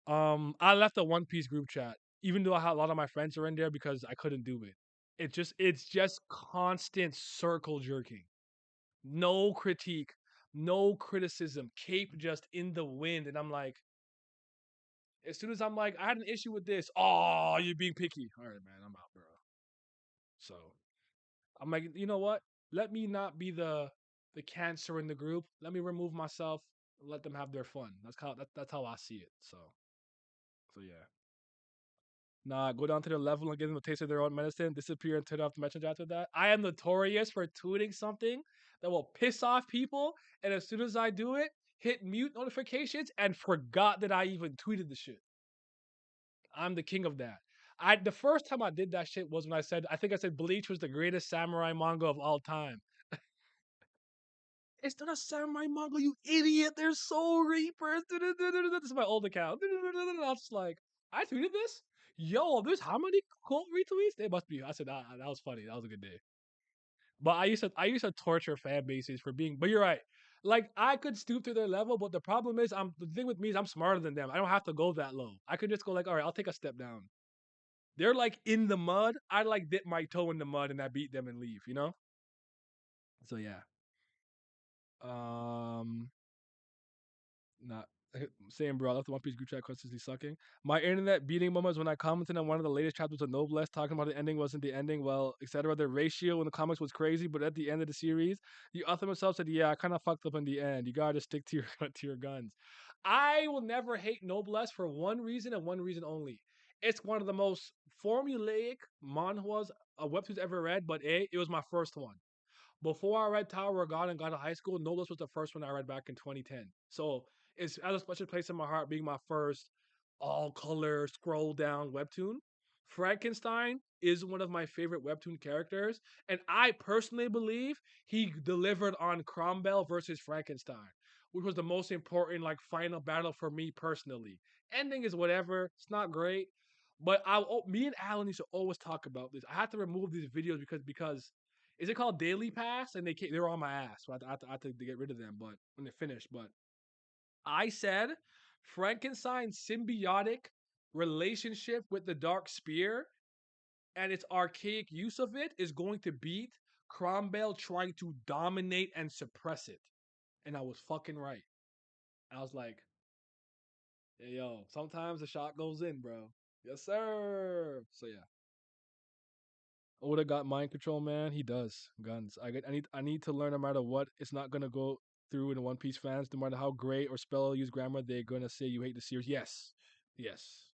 I left a One Piece group chat, even though I had a lot of my friends are in there because I couldn't do it. It's just constant circle jerking. No critique, no criticism. Cape just in the wind, and I'm like, as soon as I'm like, I had an issue with this. Oh, you're being picky. All right, man, I'm out, bro. So I'm like, you know what? Let me not be the cancer in the group. Let me remove myself. Let them have their fun. That's how I see it. So yeah. Nah, go down to their level and give them a taste of their own medicine, disappear and turn off the message after that. I am notorious for tweeting something that will piss off people, and as soon as I do it, hit mute notifications and forgot that I even tweeted the shit. I'm the king of that. The first time I did that shit was when I think I said Bleach was the greatest samurai manga of all time. It's not a samurai manga, you idiot. They're Soul Reapers. This is my old account. I was just like, I tweeted this? Yo, there's how many quote retweets? They must be. I said, that was funny. That was a good day. But I used to torture fan bases for being. But you're right. Like I could stoop to their level, but the problem is, the thing with me is I'm smarter than them. I don't have to go that low. I could just go like, all right, I'll take a step down. They're like in the mud. I like dip my toe in the mud and I beat them and leave. You know. So yeah. Um. Not same, bro. I left the One Piece group chat constantly sucking. My internet beating moments when I commented on one of the latest chapters of Noblesse, talking about the ending wasn't the ending, well, etc. The ratio in the comics was crazy, but at the end of the series, the author himself said, "Yeah, I kind of fucked up in the end. You gotta stick to your to your guns." I will never hate Noblesse for one reason and one reason only. It's one of the most formulaic manhwas webtoons ever read, but it was my first one. Before I read Tower of God and got to high school, Noblesse was the first one I read back in 2010. So it's has a special place in my heart being my first all color scroll down webtoon. Frankenstein is one of my favorite webtoon characters, and I personally believe he delivered on Cromwell versus Frankenstein, which was the most important like final battle for me personally. Ending is whatever; it's not great, but me and Alan used to always talk about this. I had to remove these videos because is it called Daily Pass? And they were on my ass, so I had to get rid of them. But when they finished, but I said Frankenstein's symbiotic relationship with the Dark Spear and its archaic use of it is going to beat Cromwell trying to dominate and suppress it. And I was fucking right. I was like, hey, yo, sometimes the shot goes in, bro. Yes, sir. So yeah. Oda got mind control, man. He does guns. I need to learn no matter what. It's not gonna go through in the One Piece fans. No matter how great or spell use grammar, they're gonna say you hate the series. Yes, yes.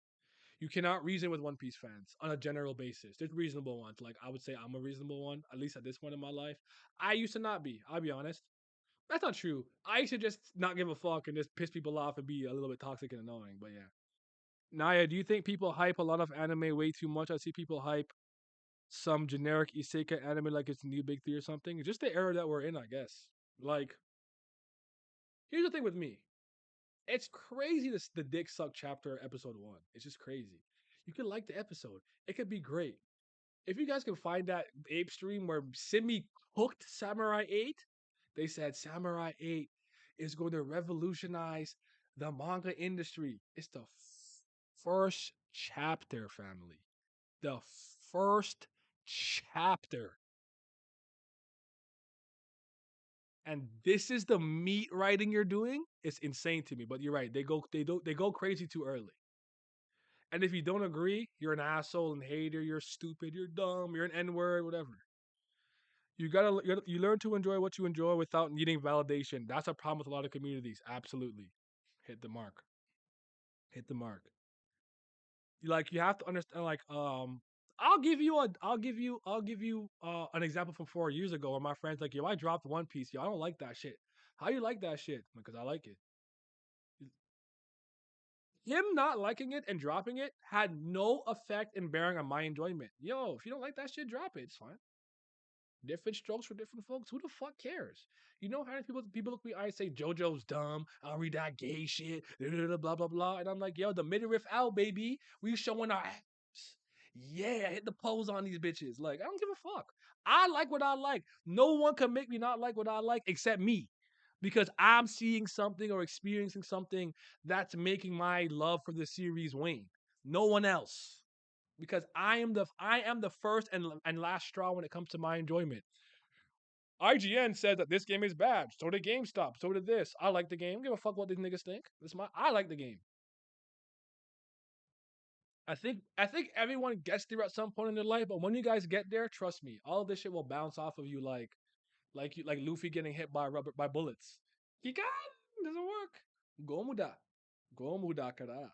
You cannot reason with One Piece fans on a general basis. There's reasonable ones. Like I would say I'm a reasonable one, at least at this point in my life. I used to not be. I'll be honest. That's not true. I used to just not give a fuck and just piss people off and be a little bit toxic and annoying. But yeah. Naya, do you think people hype a lot of anime way too much? I see people hype some generic isekai anime like it's the new big three or something. It's just the era that we're in, I guess. Like, here's the thing with me. It's crazy this the dick suck chapter episode 1. It's just crazy. You could like the episode. It could be great. If you guys can find that ape stream where Simi hooked Samurai 8, they said Samurai 8 is going to revolutionize the manga industry. It's the first chapter, family. The first chapter. And this is the meat writing you're doing, it's insane to me. But you're right. They go crazy too early. And if you don't agree, you're an asshole and hater, you're stupid, you're dumb, you're an N-word, whatever. You learn to enjoy what you enjoy without needing validation. That's a problem with a lot of communities. Absolutely. Hit the mark. Hit the mark. Like you have to understand like I'll give you an example from 4 years ago where my friends like, yo, I dropped One Piece, yo, I don't like that shit. How you like that shit? Because I like it. Him not liking it and dropping it had no effect in bearing on my enjoyment. Yo, if you don't like that shit, drop it. It's fine. Different strokes for different folks. Who the fuck cares? You know how many people look at me, I say JoJo's dumb. I don't read that gay shit. Blah blah blah. And I'm like, yo, the midriff out, baby. We showing our ass. Yeah, hit the pose on these bitches. Like, I don't give a fuck. I like what I like. No one can make me not like what I like except me. Because I'm seeing something or experiencing something that's making my love for the series wane. No one else, because I am the first and last straw when it comes to my enjoyment. IGN says that this game is bad. So did GameStop. So did this. I like the game. Give a fuck what these niggas think. I like the game. I think everyone gets there at some point in their life, but when you guys get there, trust me, all of this shit will bounce off of you like Luffy getting hit by bullets. Kikan doesn't work. Gomuda. Gomuda kara.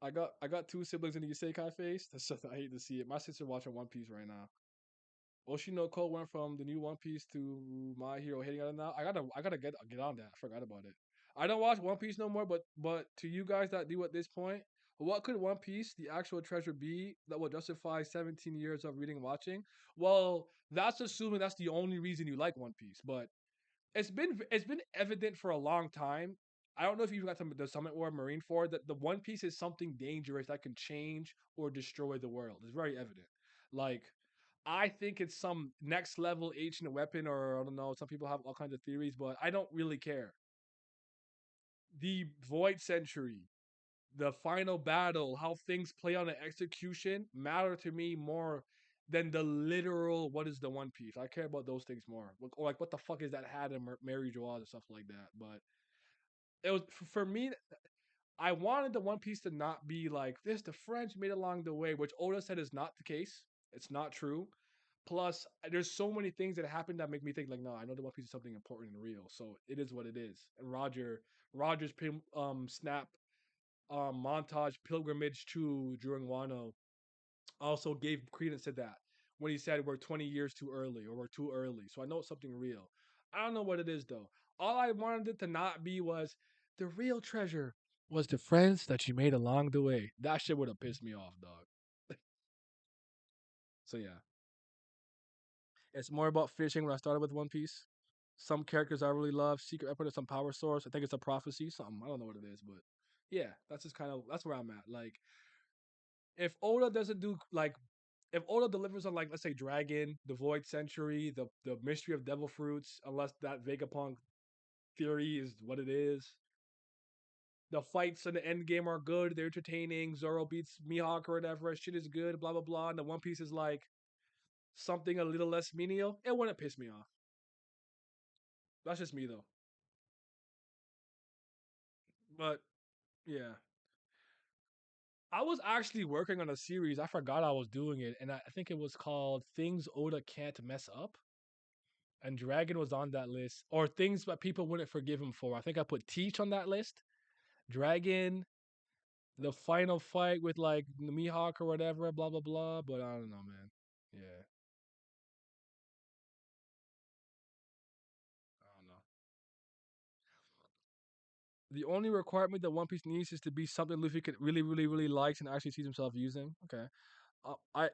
I got two siblings in the isekai phase. That's just, I hate to see it. My sister watching One Piece right now. Oshinoko went from the new One Piece to My Hero hitting on it now. I gotta get on that. I forgot about it. I don't watch One Piece no more, but to you guys that do at this point, What could One Piece, the actual treasure, be that will justify 17 years of reading and watching? Well, that's assuming that's the only reason you like One Piece, but it's been evident for a long time. I don't know if you got the Summit War Marineford that the One Piece is something dangerous that can change or destroy the world. It's very evident. Like I think it's some next level ancient weapon, or I don't know. Some people have all kinds of theories, but I don't really care. The Void Century, the final battle, how things play on the execution matter to me more than the literal what is the One Piece. I care about those things more. Or like what the fuck is that hat and Mary Joaz and stuff like that. But it was for me. I wanted the One Piece to not be like this. The French made along the way, which Oda said is not the case. It's not true. Plus, there's so many things that happen that make me think like, no, I know the One Piece is something important and real. So it is what it is. And Roger's snap montage pilgrimage to during Wano also gave credence to that when he said we're 20 years too early or we're too early. So I know it's something real. I don't know what it is though. All I wanted it to not be was the real treasure was the friends that you made along the way. That shit would have pissed me off, dog. So yeah, it's more about fishing. When I started with One Piece, some characters I really love. Secret Weapon is some power source. I think it's a prophecy. Something I don't know what it is, but yeah, that's just kind of that's where I'm at. Like if Oda doesn't do like if Oda delivers on like let's say Dragon, the Void Century, the Mystery of Devil Fruits, unless that Vegapunk theory is what it is. The fights in the end game are good, they're entertaining. Zoro beats Mihawk or whatever, shit is good, blah blah blah. And the One Piece is like something a little less menial. It wouldn't piss me off. That's just me though. But yeah. I was actually working on a series. I forgot I was doing it, and I think it was called Things Oda Can't Mess Up. And Dragon was on that list, or things that people wouldn't forgive him for. I think I put Teach on that list. Dragon, the final fight with like Mihawk or whatever, blah blah blah. But I don't know, man. Yeah, I don't know. The only requirement that One Piece needs is to be something Luffy could really, really, really likes and actually sees himself using. Okay.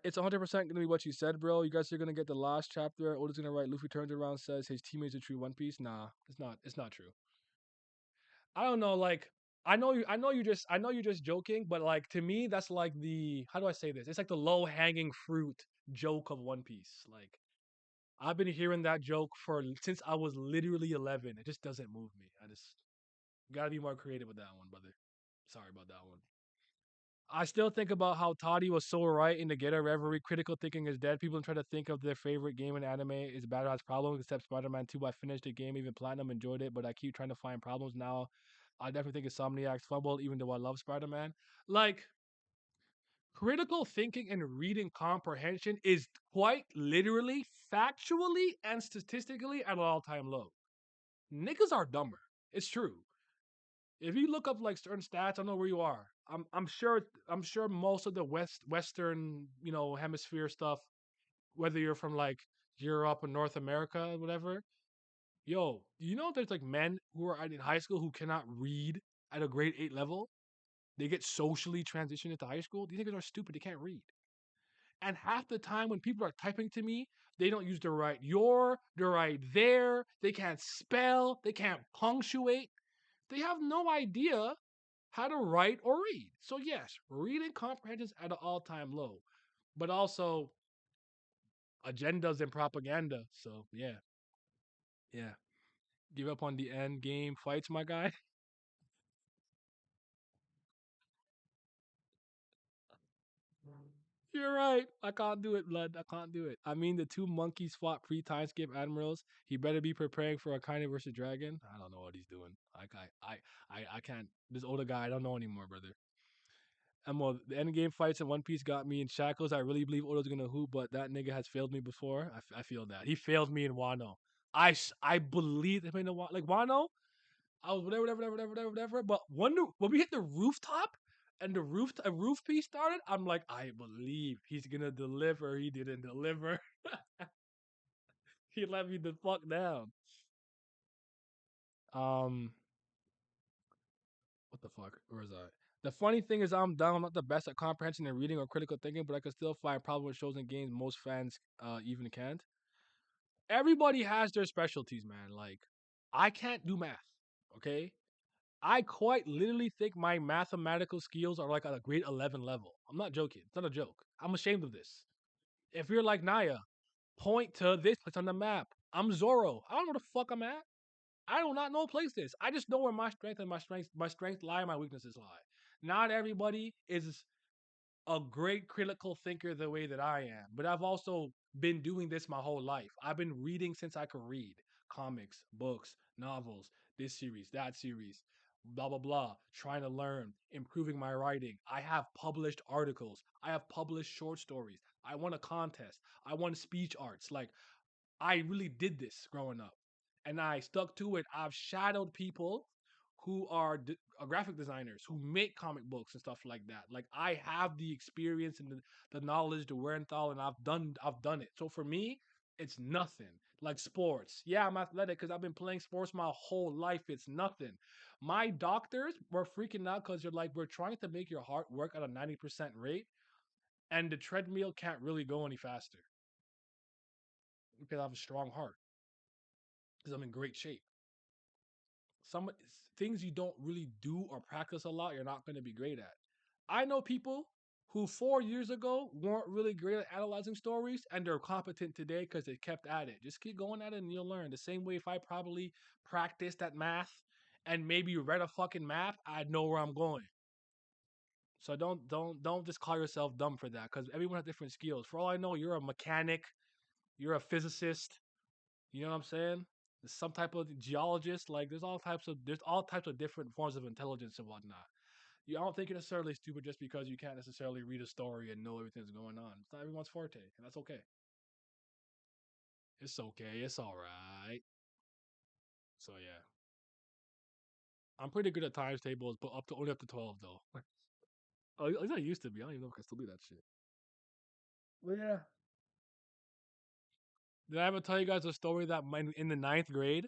It's 100% gonna be what you said, bro. You guys are gonna get the last chapter. Oda's gonna write. Luffy turns around, says his teammates are true One Piece. Nah, it's not. It's not true. I don't know. Like, I know you. I know you just. I know you're just joking. But like to me, that's like the. How do I say this? It's like the low hanging fruit joke of One Piece. Like I've been hearing that joke for since I was literally 11. It just doesn't move me. I just gotta be more creative with that one, brother. Sorry about that one. I still think about how Toddy was so right in the Getter Reverie. Critical thinking is dead. People try to think of their favorite game in anime is bad has problems, except Spider-Man 2. I finished the game, even Platinum enjoyed it, but I keep trying to find problems now. I definitely think Insomniac's fumble, even though I love Spider-Man. Like, critical thinking and reading comprehension is quite literally, factually, and statistically at an all-time low. Niggas are dumber. It's true. If you look up like certain stats, I don't know where you are. I'm sure most of the Western hemisphere stuff, whether you're from like Europe or North America or whatever, yo, there's like men who are in high school who cannot read at a grade 8 level. They get socially transitioned into high school. These niggas are stupid. They can't read. And half the time when people are typing to me, they don't use the right your, the right there. They can't spell. They can't punctuate. They have no idea how to write or read. So yes, reading comprehension is at an all-time low, but also agendas and propaganda. So yeah, yeah. Give up on the end game fights, my guy. You're right. I can't do it, blood. I can't do it. I mean, the two monkeys fought pre-time skip admirals. He better be preparing for a kind versus dragon. I don't know what he's doing. I can't. This older guy, I don't know anymore, brother. And well, the end game fights in One Piece got me in shackles. I really believe Oda's gonna hoop, but that nigga has failed me before. I feel that he failed me in Wano. I believe him in the like Wano. I was whatever. But when we hit the rooftop and a roof piece started, I'm like, I believe he's gonna deliver. He didn't deliver. He let me the fuck down. Um, what the fuck? Where is I? The funny thing is, I'm dumb. I'm not the best at comprehension and reading or critical thinking, but I can still find problems with shows and games most fans even can't. Everybody has their specialties, man. Like, I can't do math, okay? I quite literally think my mathematical skills are like at a grade 11 level. I'm not joking. It's not a joke. I'm ashamed of this. If you're like Naya, point to this place on the map. I'm Zoro. I don't know where the fuck I'm at. I do not know places. I just know where my strength and my strengths lie and my weaknesses lie. Not everybody is a great critical thinker the way that I am, but I've also been doing this my whole life. I've been reading since I could read comics, books, novels, this series, that series, blah, blah, blah, trying to learn, improving my writing. I have published articles, I have published short stories. I won a contest, I won speech arts. Like, I really did this growing up and I stuck to it. I've shadowed people who are graphic designers who make comic books and stuff like that. Like, I have the experience and the knowledge, the wherewithal, and I've done it. So for me, it's nothing. Like sports. Yeah, I'm athletic because I've been playing sports my whole life. It's nothing. My doctors were freaking out because they're like, we're trying to make your heart work at a 90% rate, and the treadmill can't really go any faster because I have a strong heart because I'm in great shape. Some things you don't really do or practice a lot, you're not going to be great at. I know people who 4 years ago weren't really great at analyzing stories and they're competent today because they kept at it. Just keep going at it and you'll learn. The same way if I probably practiced at math and maybe read a fucking map, I'd know where I'm going. So don't just call yourself dumb for that because everyone has different skills. For all I know, you're a mechanic, you're a physicist, you know what I'm saying? Some type of geologist. Like there's all types of different forms of intelligence and whatnot. You I don't think you're necessarily stupid just because you can't necessarily read a story and know everything that's going on. It's not everyone's forte, and that's okay. It's okay. It's all right. So yeah, I'm pretty good at times tables, but only up to 12 though. Oh, at least I used to be. I don't even know if I can still do that shit. But yeah. Did I ever tell you guys a story that in the ninth grade,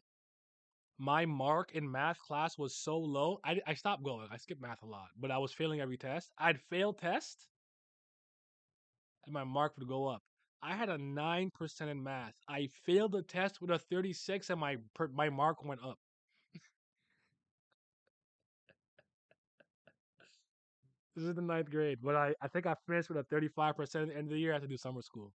my mark in math class was so low. I stopped going. I skipped math a lot, but I was failing every test. I'd fail tests, and my mark would go up. I had a 9% in math. I failed the test with a 36, and my mark went up. This is the ninth grade, but I think I finished with a 35% at the end of the year. I had to do summer school.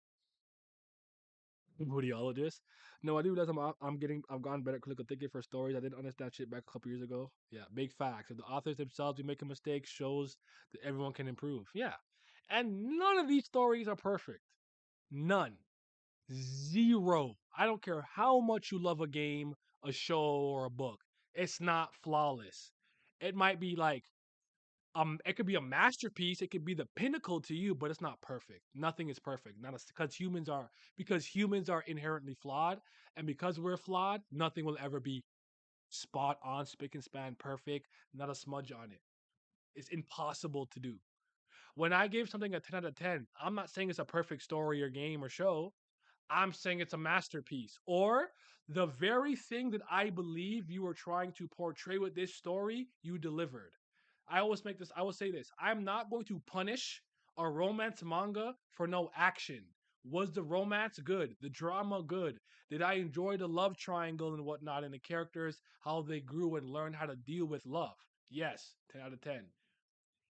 Budiologist. No, I do realize I've gotten better at critical thinking for stories. I didn't understand shit back a couple years ago. Yeah, big facts. If the authors themselves do make a mistake, shows that everyone can improve. Yeah. And none of these stories are perfect. None. Zero. I don't care how much you love a game, a show, or a book. It's not flawless. It might be like it could be a masterpiece, it could be the pinnacle to you, but it's not perfect. Nothing is perfect. Not because humans are inherently flawed, and because we're flawed, nothing will ever be spot on, spick and span, perfect, not a smudge on it. It's impossible to do. When I gave something a 10 out of 10, I'm not saying it's a perfect story or game or show. I'm saying it's a masterpiece. Or the very thing that I believe you were trying to portray with this story, you delivered. I always say this. I'm not going to punish a romance manga for no action. Was the romance good? The drama good? Did I enjoy the love triangle and whatnot and the characters, how they grew and learned how to deal with love? Yes, 10 out of 10.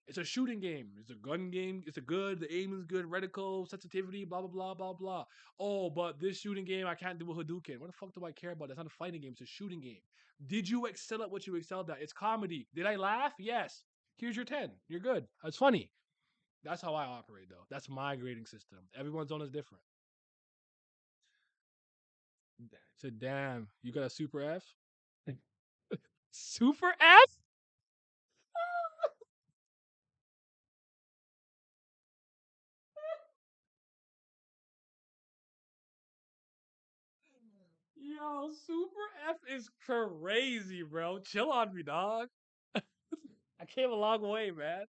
It's a shooting game. It's a gun game. It's a good. The aim is good. Reticle, sensitivity, blah blah blah blah blah. Oh, but this shooting game I can't do a Hadouken. What the fuck do I care about? It's not a fighting game. It's a shooting game. Did you excel at what you excelled at? It's comedy. Did I laugh? Yes. Here's your 10. You're good. It's funny. That's how I operate, though. That's my grading system. Everyone's own is different. So damn, you got a super F? Super F? Yo, Super F is crazy, bro. Chill on me, dog. I came a long way, man.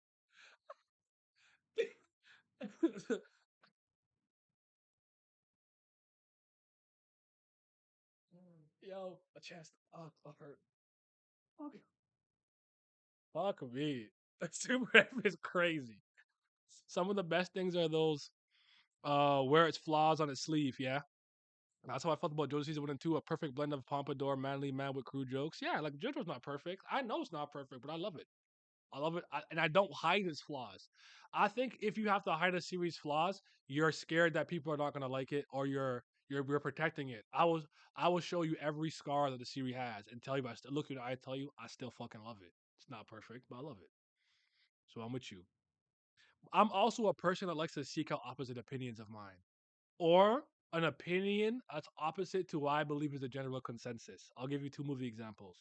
Yo, my chest. Oh, fuck hurt. Fuck. Fuck me. Super F is crazy. Some of the best things are those where its flaws on its sleeve, yeah. That's how I felt about JoJo Season 1 and 2, a perfect blend of pompadour, manly man with crude jokes. Yeah, like JoJo's not perfect. I know it's not perfect, but I love it. I love it, and I don't hide its flaws. I think if you have to hide a series' flaws, you're scared that people are not gonna like it, or you're protecting it. I will show you every scar that the series has and tell you, but look at it, I tell you, I still fucking love it. It's not perfect, but I love it. So I'm with you. I'm also a person that likes to seek out opposite opinions of mine, or an opinion that's opposite to what I believe is the general consensus. I'll give you two movie examples.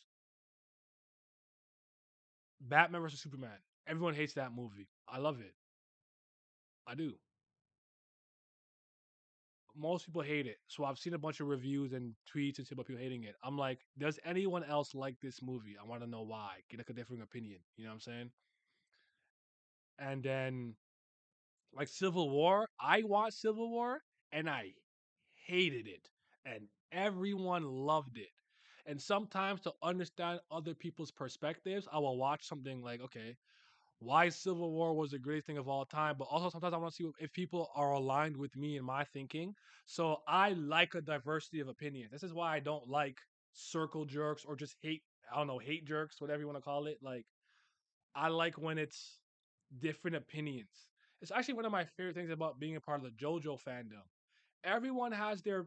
Batman versus Superman. Everyone hates that movie. I love it. I do. Most people hate it. So I've seen a bunch of reviews and tweets and shit about people hating it. I'm like, does anyone else like this movie? I want to know why. Get like a different opinion. You know what I'm saying? And then like Civil War, I watched Civil War and I hated it. And everyone loved it. And sometimes to understand other people's perspectives, I will watch something like, okay, why Civil War was the greatest thing of all time, but also sometimes I want to see if people are aligned with me in my thinking. So I like a diversity of opinion. This is why I don't like circle jerks or just hate, I don't know, hate jerks, whatever you want to call it. Like, I like when it's different opinions. It's actually one of my favorite things about being a part of the JoJo fandom. Everyone has their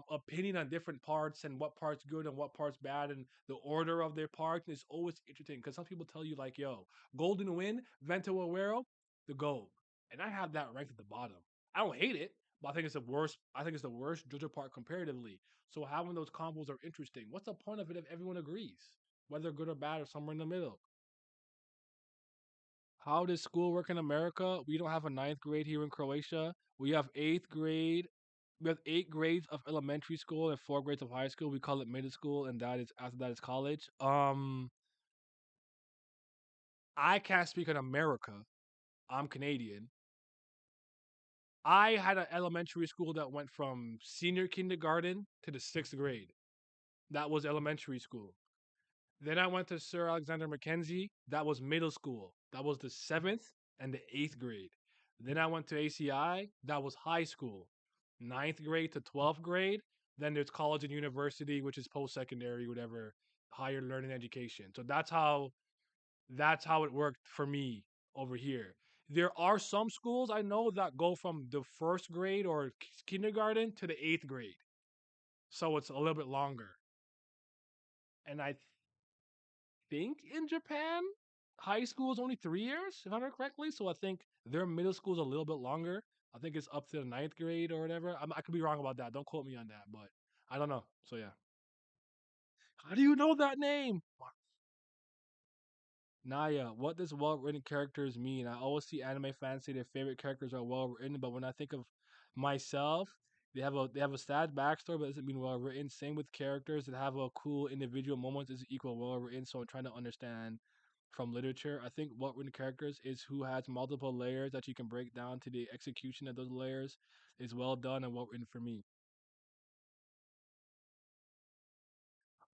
opinion on different parts and what part's good and what part's bad and the order of their parts. And it's always interesting because some people tell you like, "Yo, Golden Wind, Vento Aguero, the gold," and I have that ranked at the bottom. I don't hate it, but I think it's the worst. I think it's the worst JoJo part comparatively. So having those combos are interesting. What's the point of it if everyone agrees, whether good or bad or somewhere in the middle? How does school work in America? We don't have a ninth grade here in Croatia. We have eighth grade. We have 8 grades of elementary school and 4 grades of high school. We call it middle school, and that is after that is college. I can't speak on America. I'm Canadian. I had an elementary school that went from senior kindergarten to the 6th grade. That was elementary school. Then I went to Sir Alexander Mackenzie. That was middle school. That was the 7th and the 8th grade. Then I went to ACI. That was high school, ninth grade to 12th grade. Then there's college and university, which is post secondary, whatever, higher learning education. So that's how it worked for me over here. There are some schools I know that go from the 1st grade or kindergarten to the 8th grade. So it's a little bit longer. And I think in Japan, high school is only 3 years, if I remember correctly. So I think their middle school is a little bit longer. I think it's up to the ninth grade or whatever. I could be wrong about that. Don't quote me on that, but I don't know. So yeah. How do you know that name? Naya, what does well written characters mean? I always see anime fans say their favorite characters are well written, but when I think of myself, they have a sad backstory, but it doesn't mean well written. Same with characters that have a cool individual moments is equal well written. So I'm trying to understand from literature. I think well written characters is who has multiple layers that you can break down to the execution of those layers is well done and well written for me.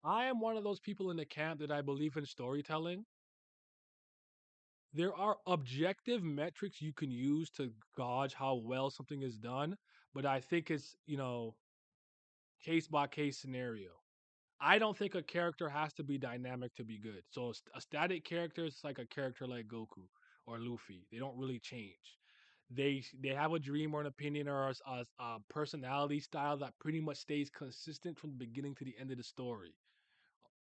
I am one of those people in the camp that I believe in storytelling. There are objective metrics you can use to gauge how well something is done, but I think it's, case by case scenario. I don't think a character has to be dynamic to be good. So a static character is like a character like Goku or Luffy. They don't really change. They have a dream or an opinion or a personality style that pretty much stays consistent from the beginning to the end of the story.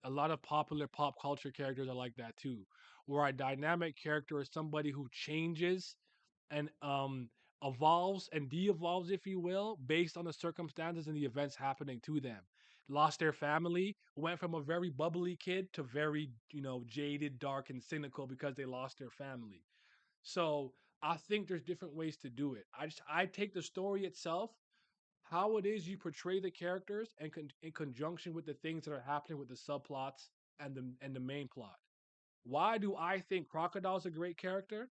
A lot of popular pop culture characters are like that too, where a dynamic character is somebody who changes and evolves and de-evolves, if you will, based on the circumstances and the events happening to them. Lost their family, went from a very bubbly kid to very, jaded, dark, and cynical because they lost their family. So I think there's different ways to do it. I take the story itself, how it is you portray the characters, and in conjunction with the things that are happening with the subplots and the main plot. Why do I think Crocodile's a great character?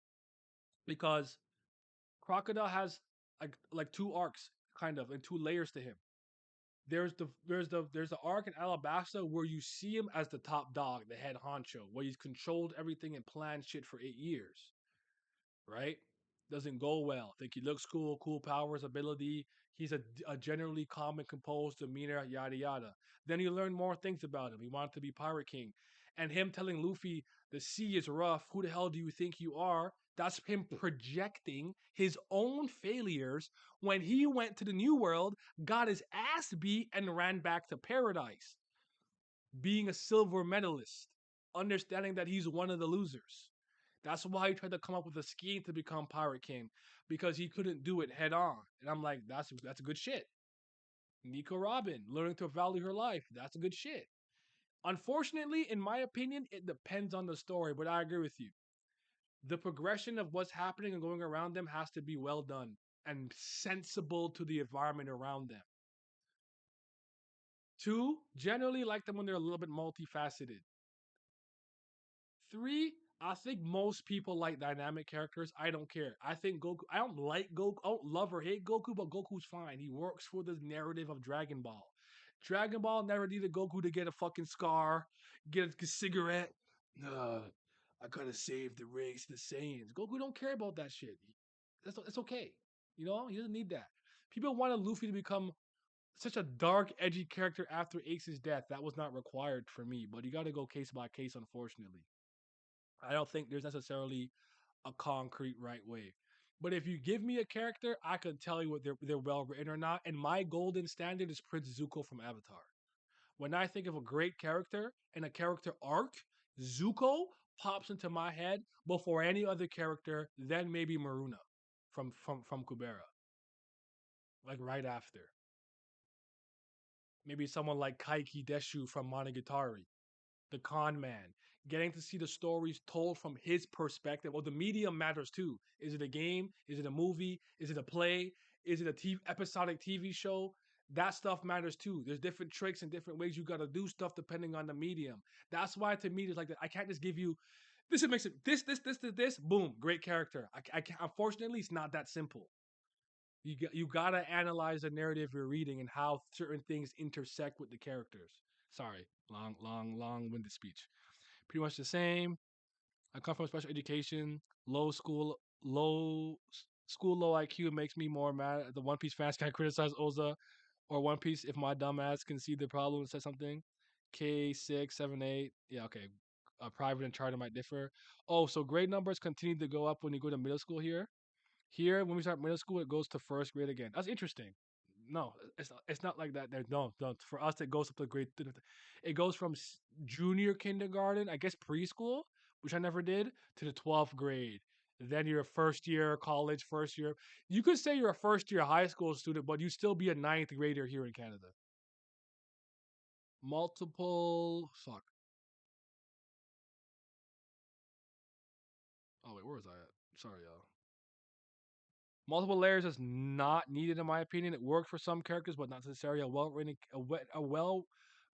Because Crocodile has like two arcs, kind of, and two layers to him. There's the arc in Alabasta where you see him as the top dog, the head honcho, where he's controlled everything and planned shit for 8 years, right? Doesn't go well. Think he looks cool, cool powers, ability. He's a generally calm and composed demeanor, yada yada. Then you learn more things about him. He wanted to be Pirate King. And him telling Luffy, the sea is rough. Who the hell do you think you are? That's him projecting his own failures when he went to the New World, got his ass beat, and ran back to paradise. Being a silver medalist, understanding that he's one of the losers. That's why he tried to come up with a scheme to become Pirate King because he couldn't do it head on. And I'm like, that's good shit. Nico Robin learning to value her life. That's good shit. Unfortunately, in my opinion, it depends on the story, but I agree with you. The progression of what's happening and going around them has to be well done and sensible to the environment around them. Two, generally like them when they're a little bit multifaceted. Three, I think most people like dynamic characters. I don't care. I think Goku. I don't like Goku. I don't love or hate Goku, but Goku's fine. He works for the narrative of Dragon Ball. Dragon Ball never needed Goku to get a fucking scar, get a cigarette. I gotta save the race, the Saiyans. Goku don't care about that shit. That's okay. You know, he doesn't need that. People wanted Luffy to become such a dark, edgy character after Ace's death. That was not required for me, but you got to go case by case, unfortunately. I don't think there's necessarily a concrete right way. But if you give me a character, I can tell you what they're well written or not. And my golden standard is Prince Zuko from Avatar. When I think of a great character and a character arc, Zuko pops into my head before any other character, then maybe Maruna from Kubera. Like right after. Maybe someone like Kaiki Deshu from Monogatari, the con man, getting to see the stories told from his perspective. Well, the medium matters too. Is it a game? Is it a movie? Is it a play? Is it a episodic TV show? That stuff matters too. There's different tricks and different ways you got to do stuff depending on the medium. That's why to me it's like that. I can't just give you this. It makes it this. Boom, great character. I can't. Unfortunately, it's not that simple. You gotta analyze the narrative you're reading and how certain things intersect with the characters. Sorry, long-winded speech. Pretty much the same. I come from special education, low IQ makes me more mad at the One Piece fans can't criticize Oza or One Piece if my dumb ass can see the problem and say something. K678, yeah, okay. Private and charter might differ. Oh, so grade numbers continue to go up when you go to middle school here. Here, when we start middle school, it goes to first grade again. That's interesting. No, it's not like that. There, no. For us, it goes up to grade. It goes from junior kindergarten, I guess preschool, which I never did, to the 12th grade. Then you're a first year college, first year. You could say you're a first year high school student, but you still be a ninth grader here in Canada. Multiple fuck. Oh wait, where was I at? Sorry, y'all. Multiple layers is not needed in my opinion. It works for some characters, but not necessarily. A well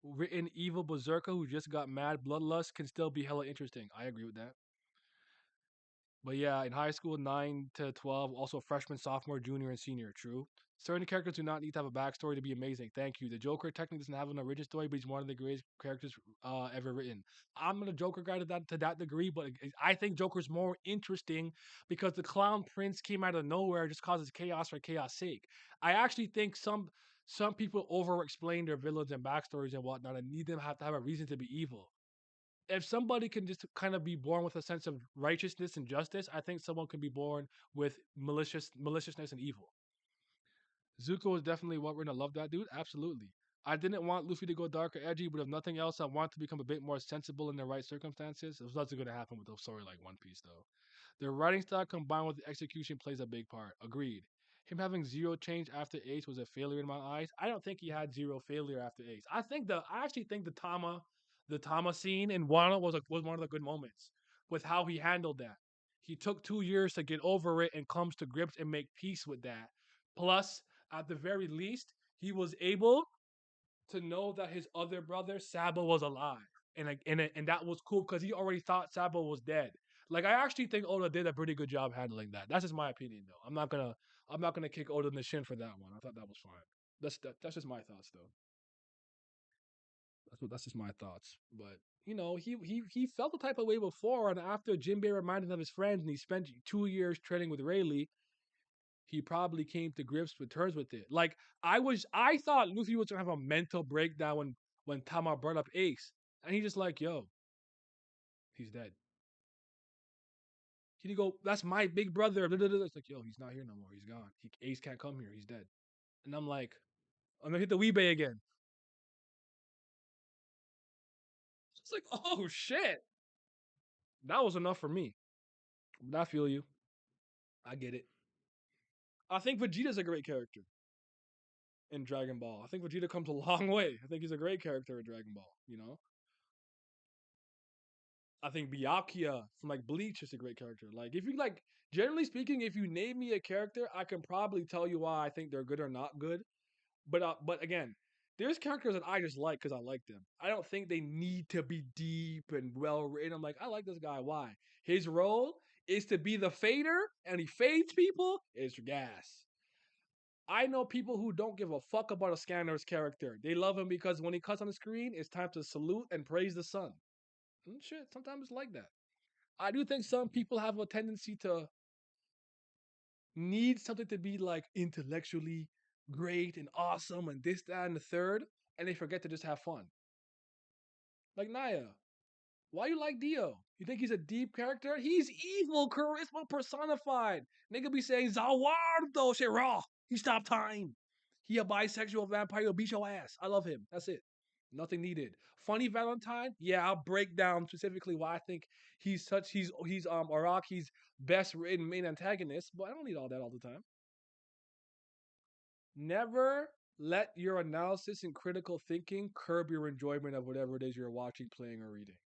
written evil berserker who just got mad bloodlust can still be hella interesting. I agree with that. But yeah, in high school, 9 to 12, also freshman, sophomore, junior, and senior. True. Certain characters do not need to have a backstory to be amazing. Thank you. The Joker technically doesn't have an origin story, but he's one of the greatest characters ever written. I'm a Joker guy to that degree, but I think Joker's more interesting because the Clown Prince came out of nowhere, just causes chaos for chaos sake. I actually think some people over explain their villains and backstories and whatnot, and need them have to have a reason to be evil. If somebody can just kind of be born with a sense of righteousness and justice, I think someone can be born with maliciousness and evil. Zuko is definitely what we're gonna love that dude. Absolutely. I didn't want Luffy to go dark or edgy, but if nothing else, I want to become a bit more sensible in the right circumstances. That's going to happen with a story like One Piece, though. The writing style combined with the execution plays a big part. Agreed. Him having zero change after Ace was a failure in my eyes. I don't think he had zero failure after Ace. I actually think the Tama scene in Wano was one of the good moments with how he handled that. He took 2 years to get over it and comes to grips and make peace with that. Plus, at the very least, he was able to know that his other brother Sabo was alive, and that was cool because he already thought Sabo was dead. Like I actually think Oda did a pretty good job handling that. That's just my opinion, though. I'm not gonna kick Oda in the shin for that one. I thought that was fine. That's just my thoughts though. That's just my thoughts. But he felt the type of way before, and after Jinbei reminded him of his friends, and he spent 2 years training with Rayleigh, he probably came to grips with terms with it. Like I thought Luffy was gonna have a mental breakdown when Tama brought up Ace, and he just like, yo, he's dead. He didn't go, that's my big brother. It's like, yo, he's not here no more. He's gone. Ace can't come here. He's dead. And I'm like, I'm gonna hit the Weebay again. It's like, oh shit, that was enough for me. But I feel you. I get it. I think Vegeta's a great character in Dragon Ball. I think Vegeta comes a long way. I think he's a great character in Dragon Ball. I think Byakuya from like Bleach is a great character. Like if you like, generally speaking, if you name me a character, I can probably tell you why I think they're good or not good. But again, there's characters that I just like because I like them. I don't think they need to be deep and well written. I'm like, I like this guy. Why? His role is to be the fader, and he fades people. It's gas. I know people who don't give a fuck about a Scanner's character. They love him because when he cuts on the screen, it's time to salute and praise the sun. And shit, sometimes it's like that. I do think some people have a tendency to need something to be like intellectually great and awesome and this, that, and the third, and they forget to just have fun. Like Naya. Why you like Dio? You think he's a deep character? He's evil, charisma personified. Nigga be saying Zawardo shit raw. He stopped time. He a bisexual vampire, he'll beat your ass. I love him. That's it. Nothing needed. Funny Valentine? Yeah, I'll break down specifically why I think he's Araki's best written main antagonist, but I don't need all that all the time. Never let your analysis and critical thinking curb your enjoyment of whatever it is you're watching, playing, or reading.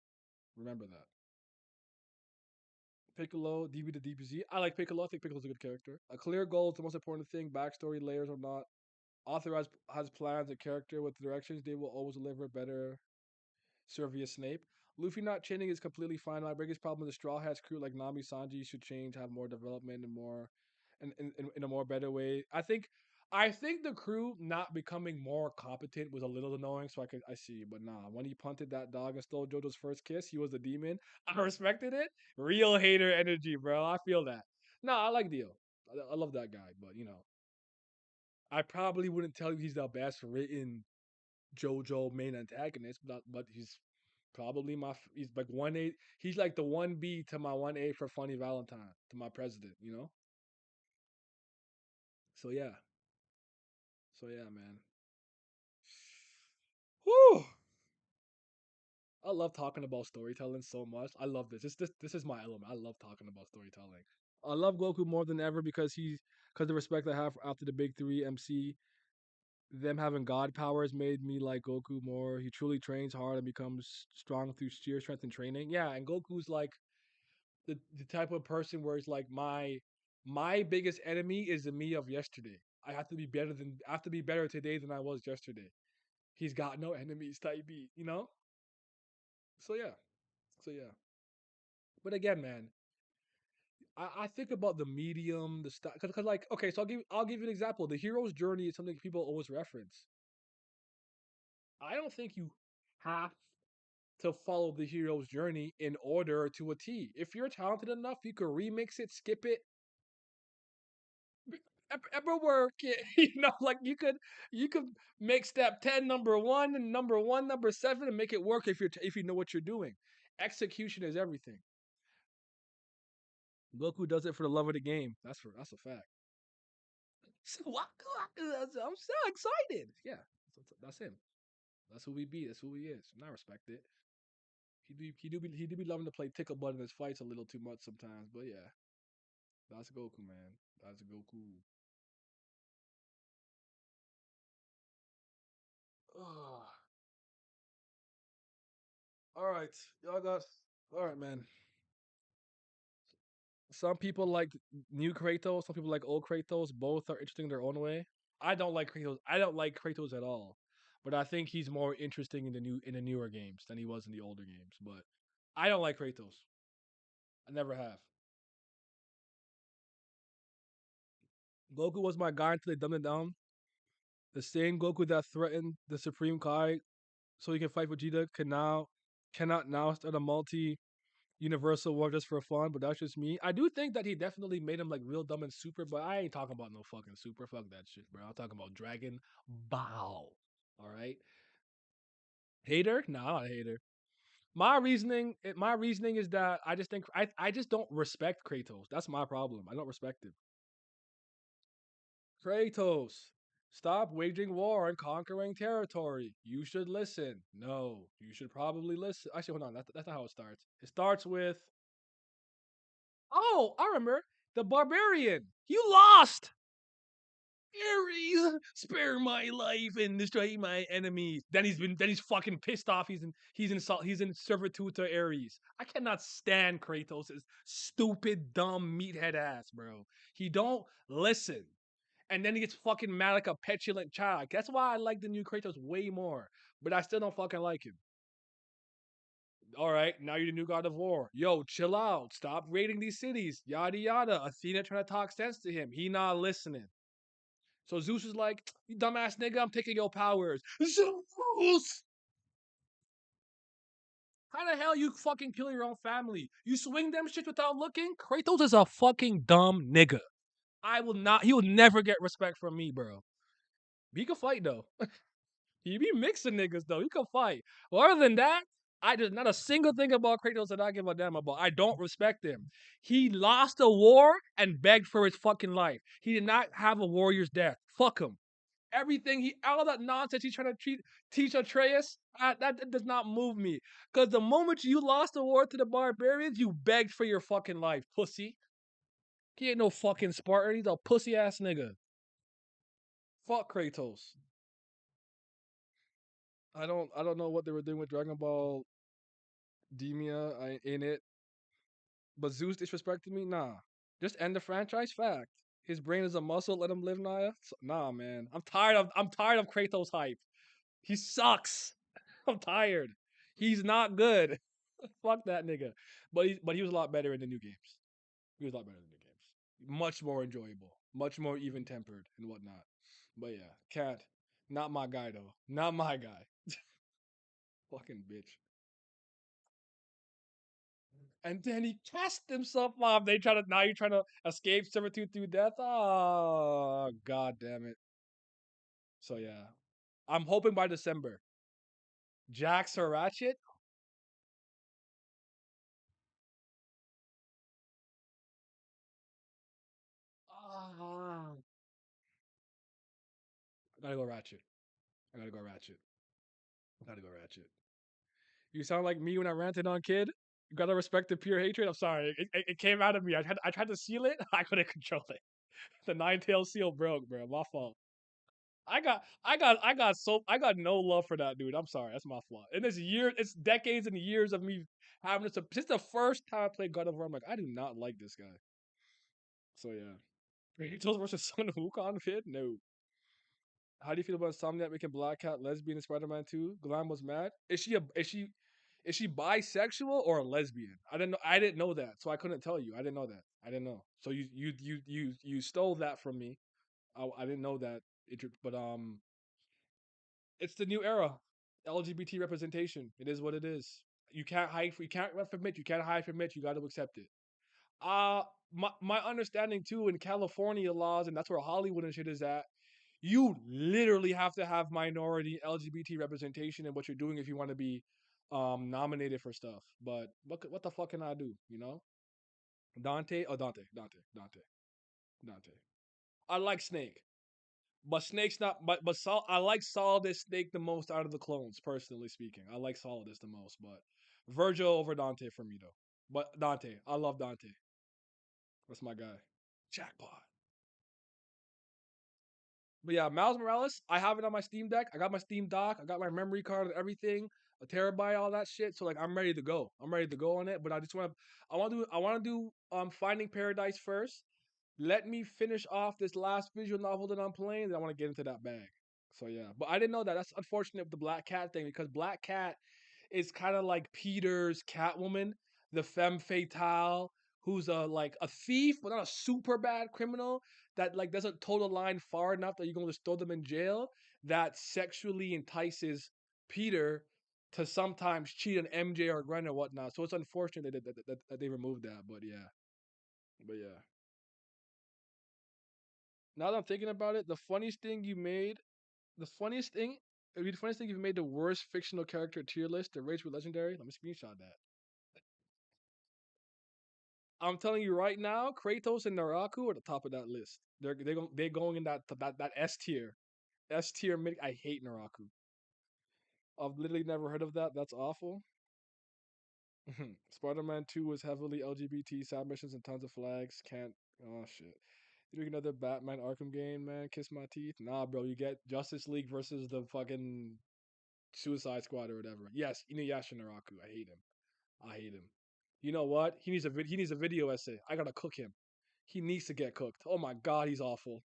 Remember that. Piccolo, DB to DBZ. I like Piccolo. I think Piccolo's a good character. A clear goal is the most important thing. Backstory, layers or not. Author has plans, a character with directions. They will always deliver better. Servius Snape. Luffy not chaining is completely fine. My biggest problem with the Straw Hats crew like Nami Sanji should change, have more development and more in a more better way. I think the crew not becoming more competent was a little annoying, so I see, but nah, when he punted that dog and stole Jojo's first kiss, he was the demon. I respected it. Real hater energy, bro. I feel that. Nah, I like Dio. I love that guy, but I probably wouldn't tell you he's the best written JoJo main antagonist, but he's probably he's like 1A. He's like the 1B to my 1A for Funny Valentine to my president. So yeah. So yeah, man. Whew. I love talking about storytelling so much. I love this. This is my element. I love talking about storytelling. I love Goku more than ever because the respect I have after the big three MC. Them having god powers made me like Goku more. He truly trains hard and becomes strong through sheer strength and training. Yeah, and Goku's like the type of person where it's like my biggest enemy is the me of yesterday. I have to be better today than I was yesterday. He's got no enemies type beat. So yeah. So yeah. But again, man, I think about the medium, the stuff, because like okay, so I'll give you an example. The hero's journey is something people always reference. I don't think you have to follow the hero's journey in order to a T. If you're talented enough, you could remix it, skip it, ever work it. Like you could make step 10 number one and number one number seven and make it work if you know what you're doing. Execution is everything. Goku does it for the love of the game. That's a fact. So I'm so excited. Yeah, that's him. That's who we be. That's who he is. And I respect it. He do be loving to play tickle butt in his fights a little too much sometimes. But yeah, that's Goku, man. That's Goku. Ugh. All right, y'all got. All right, man. Some people like new Kratos. Some people like old Kratos. Both are interesting in their own way. I don't like Kratos. I don't like Kratos at all. But I think he's more interesting in the newer games than he was in the older games. But I don't like Kratos. I never have. Goku was my guy until they dumbed it down. The same Goku that threatened the Supreme Kai so he can fight Vegeta cannot now start a universal war just for fun, but that's just me. I do think that he definitely made him like real dumb and super, but I ain't talking about no fucking super. Fuck that shit, bro. I'm talking about Dragon Ball. All right. Hater? Nah, I'm not a hater. My reasoning is that I just think I just don't respect Kratos. That's my problem. I don't respect him. Kratos, stop waging war and conquering territory. You should listen. No, you should probably listen. Actually, hold on. That's not how it starts. It starts with, oh, I remember the barbarian. You lost. Ares, spare my life and destroy my enemies. Then he's fucking pissed off. He's in servitude to Ares. I cannot stand Kratos' stupid, dumb meathead ass, bro. He don't listen. And then he gets fucking mad like a petulant child. That's why I like the new Kratos way more. But I still don't fucking like him. All right, now you're the new god of war. Yo, chill out. Stop raiding these cities. Yada yada. Athena trying to talk sense to him. He not listening. So Zeus is like, you dumbass nigga, I'm taking your powers. Zeus! How the hell you fucking kill your own family? You swing them shit without looking? Kratos is a fucking dumb nigga. He will never get respect from me, bro. He can fight though. He be mixing niggas though. He can fight. Well, other than that, there's not a single thing about Kratos that I give a damn about. I don't respect him. He lost a war and begged for his fucking life. He did not have a warrior's death. Fuck him. All that nonsense he's trying to teach Atreus, that does not move me. Because the moment you lost the war to the barbarians, you begged for your fucking life, pussy. He ain't no fucking Spartan. He's a pussy ass nigga. Fuck Kratos. I don't know what they were doing with Dragon Ball Demia. I in it. But Zeus disrespected me? Nah. Just end the franchise? Fact. His brain is a muscle, let him live, Naya. Nah, man. I'm tired of Kratos hype. He sucks. I'm tired. He's not good. Fuck that nigga. But he was a lot better in the new games. He was a lot better in the new games. Much more enjoyable. Much more even tempered and whatnot. But yeah, Cat. Not my guy though. Not my guy. Fucking bitch. And then he cast himself off. Now you're trying to escape servitude through death. Oh, god damn it. So yeah, I'm hoping by December. Jax or Ratchet? Ah, I gotta go Ratchet. I gotta go Ratchet. I gotta go Ratchet. You sound like me when I ranted on Kid. You gotta respect the pure hatred. I'm sorry, it came out of me. I tried to seal it. I couldn't control it. The nine-tail seal broke, bro. My fault. I got no love for that dude. I'm sorry, that's my fault. And it's decades and years of me having this. Since the first time I played God of War, I'm like, I do not like this guy. So yeah, Kratos versus Sun Wukong vid? No. How do you feel about Insomniac making Black Cat lesbian in Spider-Man 2? Glam was mad. Is she bisexual or a lesbian? I didn't know that, so I couldn't tell you. I didn't know that. I didn't know. So you stole that from me. I didn't know that. But it's the new era. LGBT representation. It is what it is. You can't hide. You can't run from it. You can't hide from it. You got to accept it. My understanding too in California laws, and that's where Hollywood and shit is at. You literally have to have minority LGBT representation in what you're doing if you want to be nominated for stuff. But what the fuck can I do? You know, Dante. I like Snake. But Snake's not. But I like Solidus Snake the most out of the clones, personally speaking. I like Solidus the most, but Virgil over Dante for me though. But Dante, I love Dante. That's my guy. Jackpot. But yeah, Miles Morales, I have it on my Steam Deck. I got my Steam Dock. I got my memory card and everything, a terabyte, all that shit. So like, I'm ready to go. I'm ready to go on it. But I want to do Finding Paradise first. Let me finish off this last visual novel that I'm playing. Then I want to get into that bag. So yeah, but I didn't know that. That's unfortunate with the Black Cat thing because Black Cat is kind of like Peter's Catwoman, the femme fatale who's like a thief, but not a super bad criminal that like doesn't toe the line far enough that you're gonna just throw them in jail. That sexually entices Peter to sometimes cheat on MJ or Gwen or whatnot. So it's unfortunate that they removed that. But yeah. Now that I'm thinking about it, the funniest thing you made, the funniest thing, it'd be the funniest thing you've made the worst fictional character tier list, the Rage with Legendary. Let me screenshot that. I'm telling you right now, Kratos and Naraku are the top of that list. They're going in that S tier. S tier mid. I hate Naraku. I've literally never heard of that. That's awful. Spider-Man 2 was heavily LGBT, side missions and tons of flags. Can't. Oh shit. You another Batman Arkham game, man? Kiss my teeth. Nah, bro. You get Justice League versus the fucking Suicide Squad or whatever. Yes, Inuyasha Naraku. I hate him. I hate him. You know what? He needs a video essay. I gotta cook him. He needs to get cooked. Oh my god, he's awful.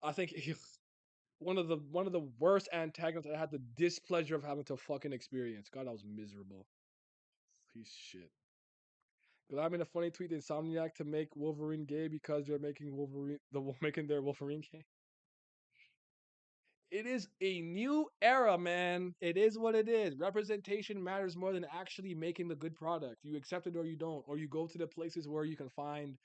I think one of the worst antagonists I had the displeasure of having to fucking experience. God, I was miserable. Piece of shit. Glad I made a funny tweet to Insomniac to make Wolverine gay because they're making making their Wolverine gay. It is a new era, man. It is what it is. Representation matters more than actually making the good product. You accept it or you don't, or you go to the places where you can find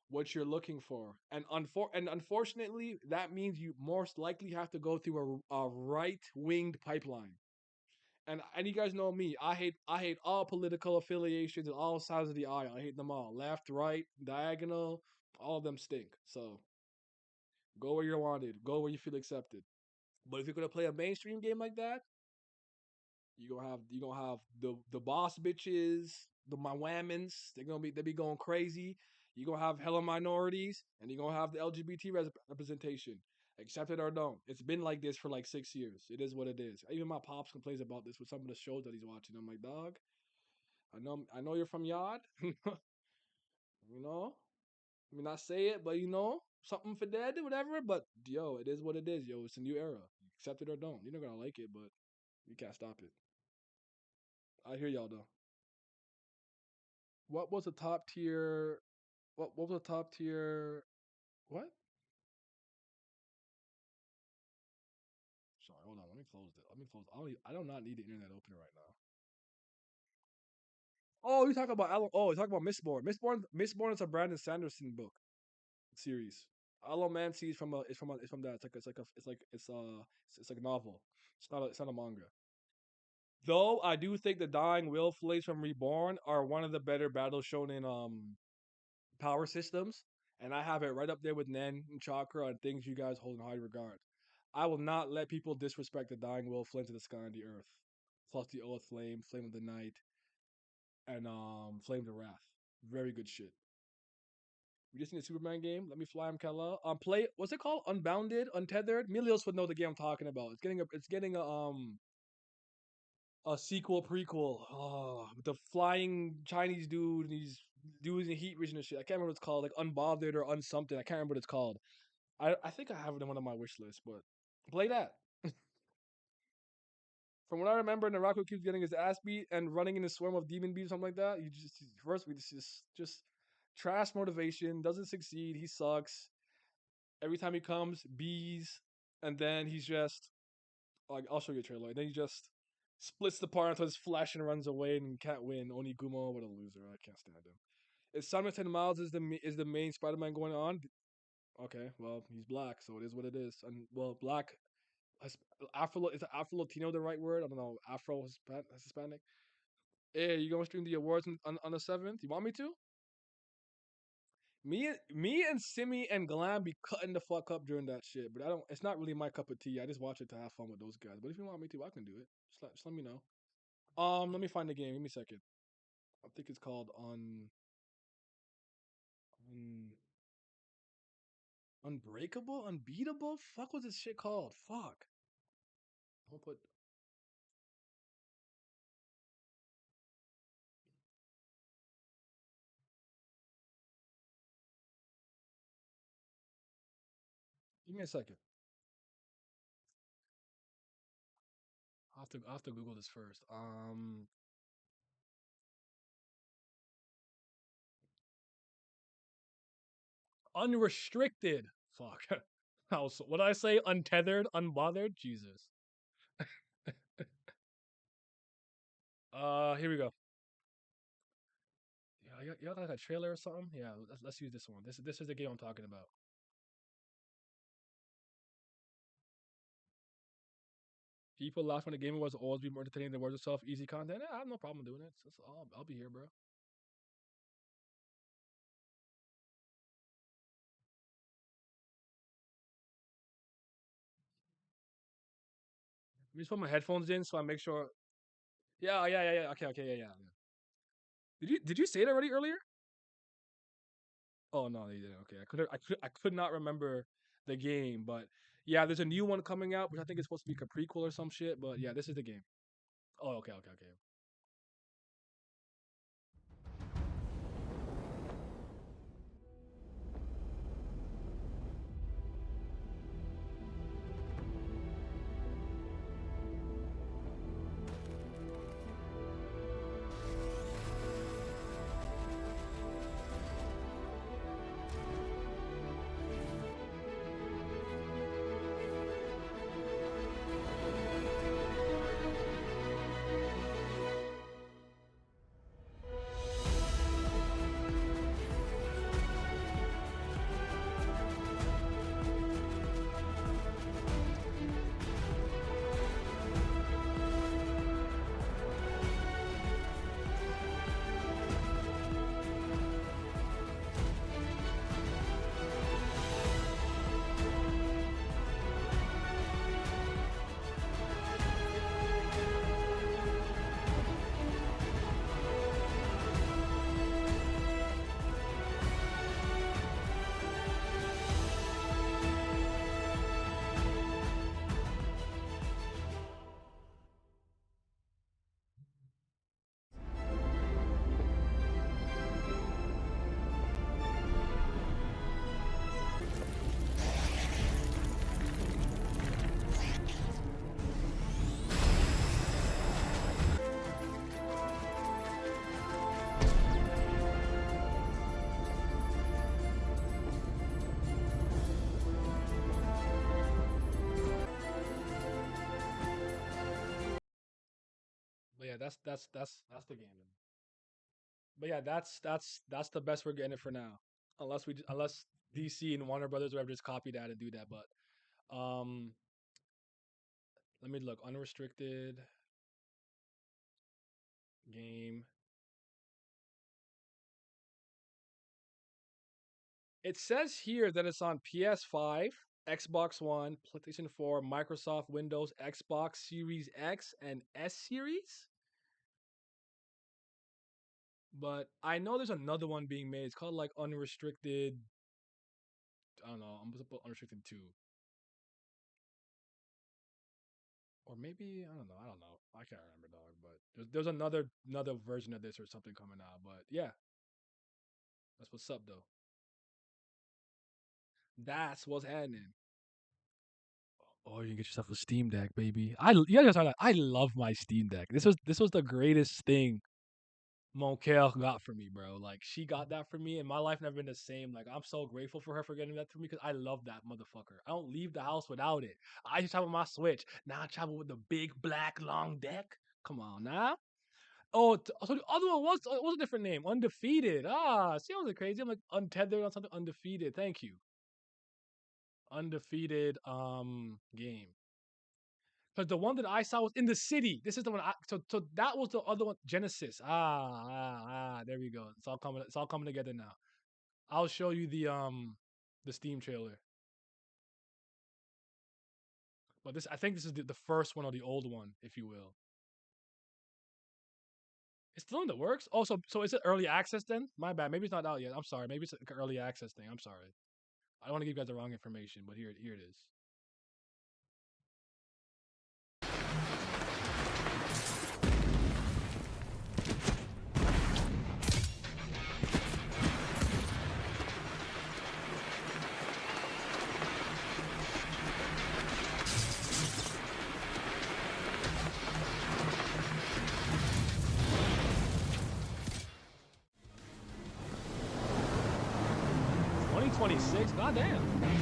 what you're looking for. And unfortunately, that means you most likely have to go through a right-winged pipeline. And you guys know me. I hate all political affiliations and all sides of the aisle. I hate them all. Left, right, diagonal, all of them stink. So go where you're wanted. Go where you feel accepted. But if you're gonna play a mainstream game like that, you gonna have the boss bitches, the my whammons. They be going crazy. You gonna have hella minorities, and you gonna have the LGBT representation. Accept it or don't. It's been like this for like 6 years. It is what it is. Even my pops complains about this with some of the shows that he's watching. I'm like, dog, I know you're from Yard. You know, I mean, not say it, but something for dead, whatever. But yo, it is what it is. Yo, it's a new era. Accept it or don't. You're not gonna like it, but you can't stop it. I hear y'all though. What was the top tier? What was the top tier? What? Sorry, hold on. Let me close it. Let me close. I do not need the internet open right now. Oh, you talk about Alan. Oh, you talk about Mistborn. Mistborn is a Brandon Sanderson book series. Allomancy is from that. It's like a novel. It's not a manga. Though I do think the Dying Will Flays from Reborn are one of the better battles shown in power systems, and I have it right up there with Nen and Chakra and things you guys hold in high regard. I will not let people disrespect the Dying Will, Flames of the Sky and the Earth, plus the Oath Flame, Flame of the Night, and Flame of the Wrath. Very good shit. We just need a Superman game. Let me fly him, Kala. Play. What's it called? Unbounded, Untethered. Milios would know the game I'm talking about. It's getting a sequel prequel. Oh, with the flying Chinese dude and these dudes in heat vision and shit. I can't remember what it's called, like Unbothered or Unsomething. I can't remember what it's called. I think I have it in one of my wish lists, but play that. From what I remember, Naraku keeps getting his ass beat and running in a swarm of demon bees, something like that. You just first we just trash motivation, doesn't succeed. He sucks. Every time he comes, bees, and then he's just like I'll show you a trailer. And then he just splits the part until his flesh and runs away and can't win. Onigumo, what a loser! I can't stand him. Is Simon 10 Miles is the main Spider-Man going on? Okay, well he's black, so it is what it is. And well, black Afro is Afro Latino the right word? I don't know. Afro Hispanic. Hey, you gonna stream the awards on the 7th? You want me to? Me and Simi and Glam be cutting the fuck up during that shit, but I don't. It's not really my cup of tea. I just watch it to have fun with those guys. But if you want me to, I can do it. Just let me know. Let me find the game. Give me a second. I think it's called un, Unbreakable, Unbeatable. Fuck, what's this shit called? Fuck. Don't put. Give me a second. I have to Google this first. Unrestricted. Fuck. What did I say? Untethered, unbothered? Jesus. Here we go. Yeah, you got like a trailer or something? Yeah, let's use this one. This is the game I'm talking about. People laugh when the game was always be more entertaining than words itself. Easy content. Yeah, I have no problem doing it. I'll be here, bro. Let me just put my headphones in so I make sure. Yeah. Okay, yeah. Did you say it already earlier? Oh no, you didn't. Okay, I could not remember the game, but yeah, there's a new one coming out, which I think is supposed to be a prequel or some shit. But yeah, this is the game. Oh, okay. But yeah, that's the game. But yeah, that's the best we're getting it for now. Unless DC and Warner Brothers or whatever just copy that and do that. But let me look. Unrestricted game. It says here that it's on PS5, Xbox One, PlayStation 4, Microsoft Windows, Xbox Series X, and S Series. But I know there's another one being made. It's called like Unrestricted. I don't know. I'm supposed to put Unrestricted 2. Or maybe I don't know. I can't remember, dog. But there's another version of this or something coming out. But yeah, that's what's up though. That's what's happening. Oh, you can get yourself a Steam Deck, baby. You guys know that I love my Steam Deck. This was the greatest thing Monkel got for me, bro. Like she got that for me, and my life never been the same. Like I'm so grateful for her for getting that for me because I love that motherfucker. I don't leave the house without it. I used to travel with my Switch. Now I travel with the big black long deck. Come on now. Oh, so the other one was a different name. Undefeated. Ah, see, I wasn't crazy. I'm like untethered on something. Undefeated. Thank you. Undefeated game. Because the one that I saw was in the city. This is the one. So that was the other one. Genesis. There we go. It's all coming together now. I'll show you the Steam trailer. But I think this is the first one or the old one, if you will. It's still in the works. Oh, so is it early access then? My bad. Maybe it's not out yet. I'm sorry. Maybe it's an early access thing. I'm sorry. I don't want to give you guys the wrong information, but here it is. States. Goddamn. Might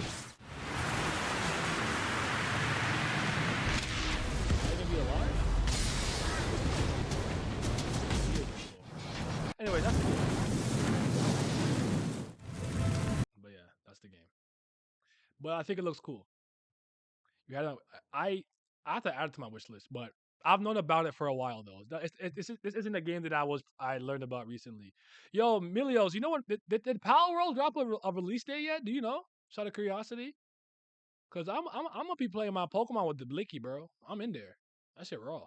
even be alive. Anyway, that's the game. But yeah, that's the game. But I think it looks cool. You had I have to add it to my wish list, but I've known about it for a while though. This isn't a game that I learned about recently. Yo, Milios, you know what? Did Power World drop a release date yet? Do you know? Just out of curiosity, cause I'm gonna be playing my Pokemon with the Blicky, bro. I'm in there. That shit raw.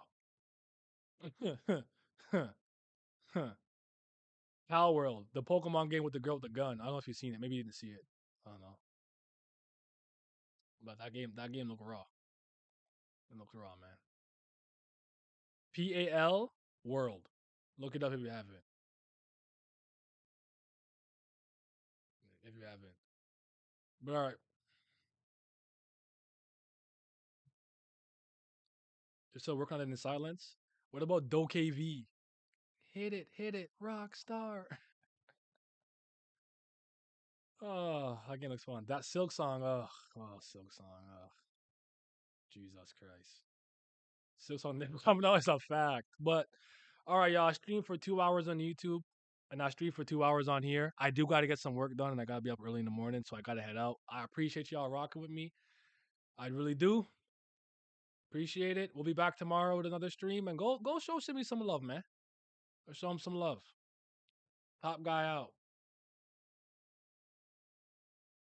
Power World, the Pokemon game with the girl with the gun. I don't know if you've seen it. Maybe you didn't see it. I don't know. But that game look raw. It looks raw, man. PAL World. Look it up if you haven't. If you haven't. But all right. Just so work on it in silence. What about Dokey V? Hit it, rock star. Oh, that game looks fun. That Silk Song, ugh. Oh, Silk Song, ugh. Jesus Christ. Silk Song never coming out as a fact. But all right, y'all. I stream for 2 hours on YouTube, and I stream for 2 hours on here. I do got to get some work done, and I got to be up early in the morning, so I got to head out. I appreciate y'all rocking with me. I really do. Appreciate it. We'll be back tomorrow with another stream, and go show Simmy some love, man. Or show him some love. Top guy out.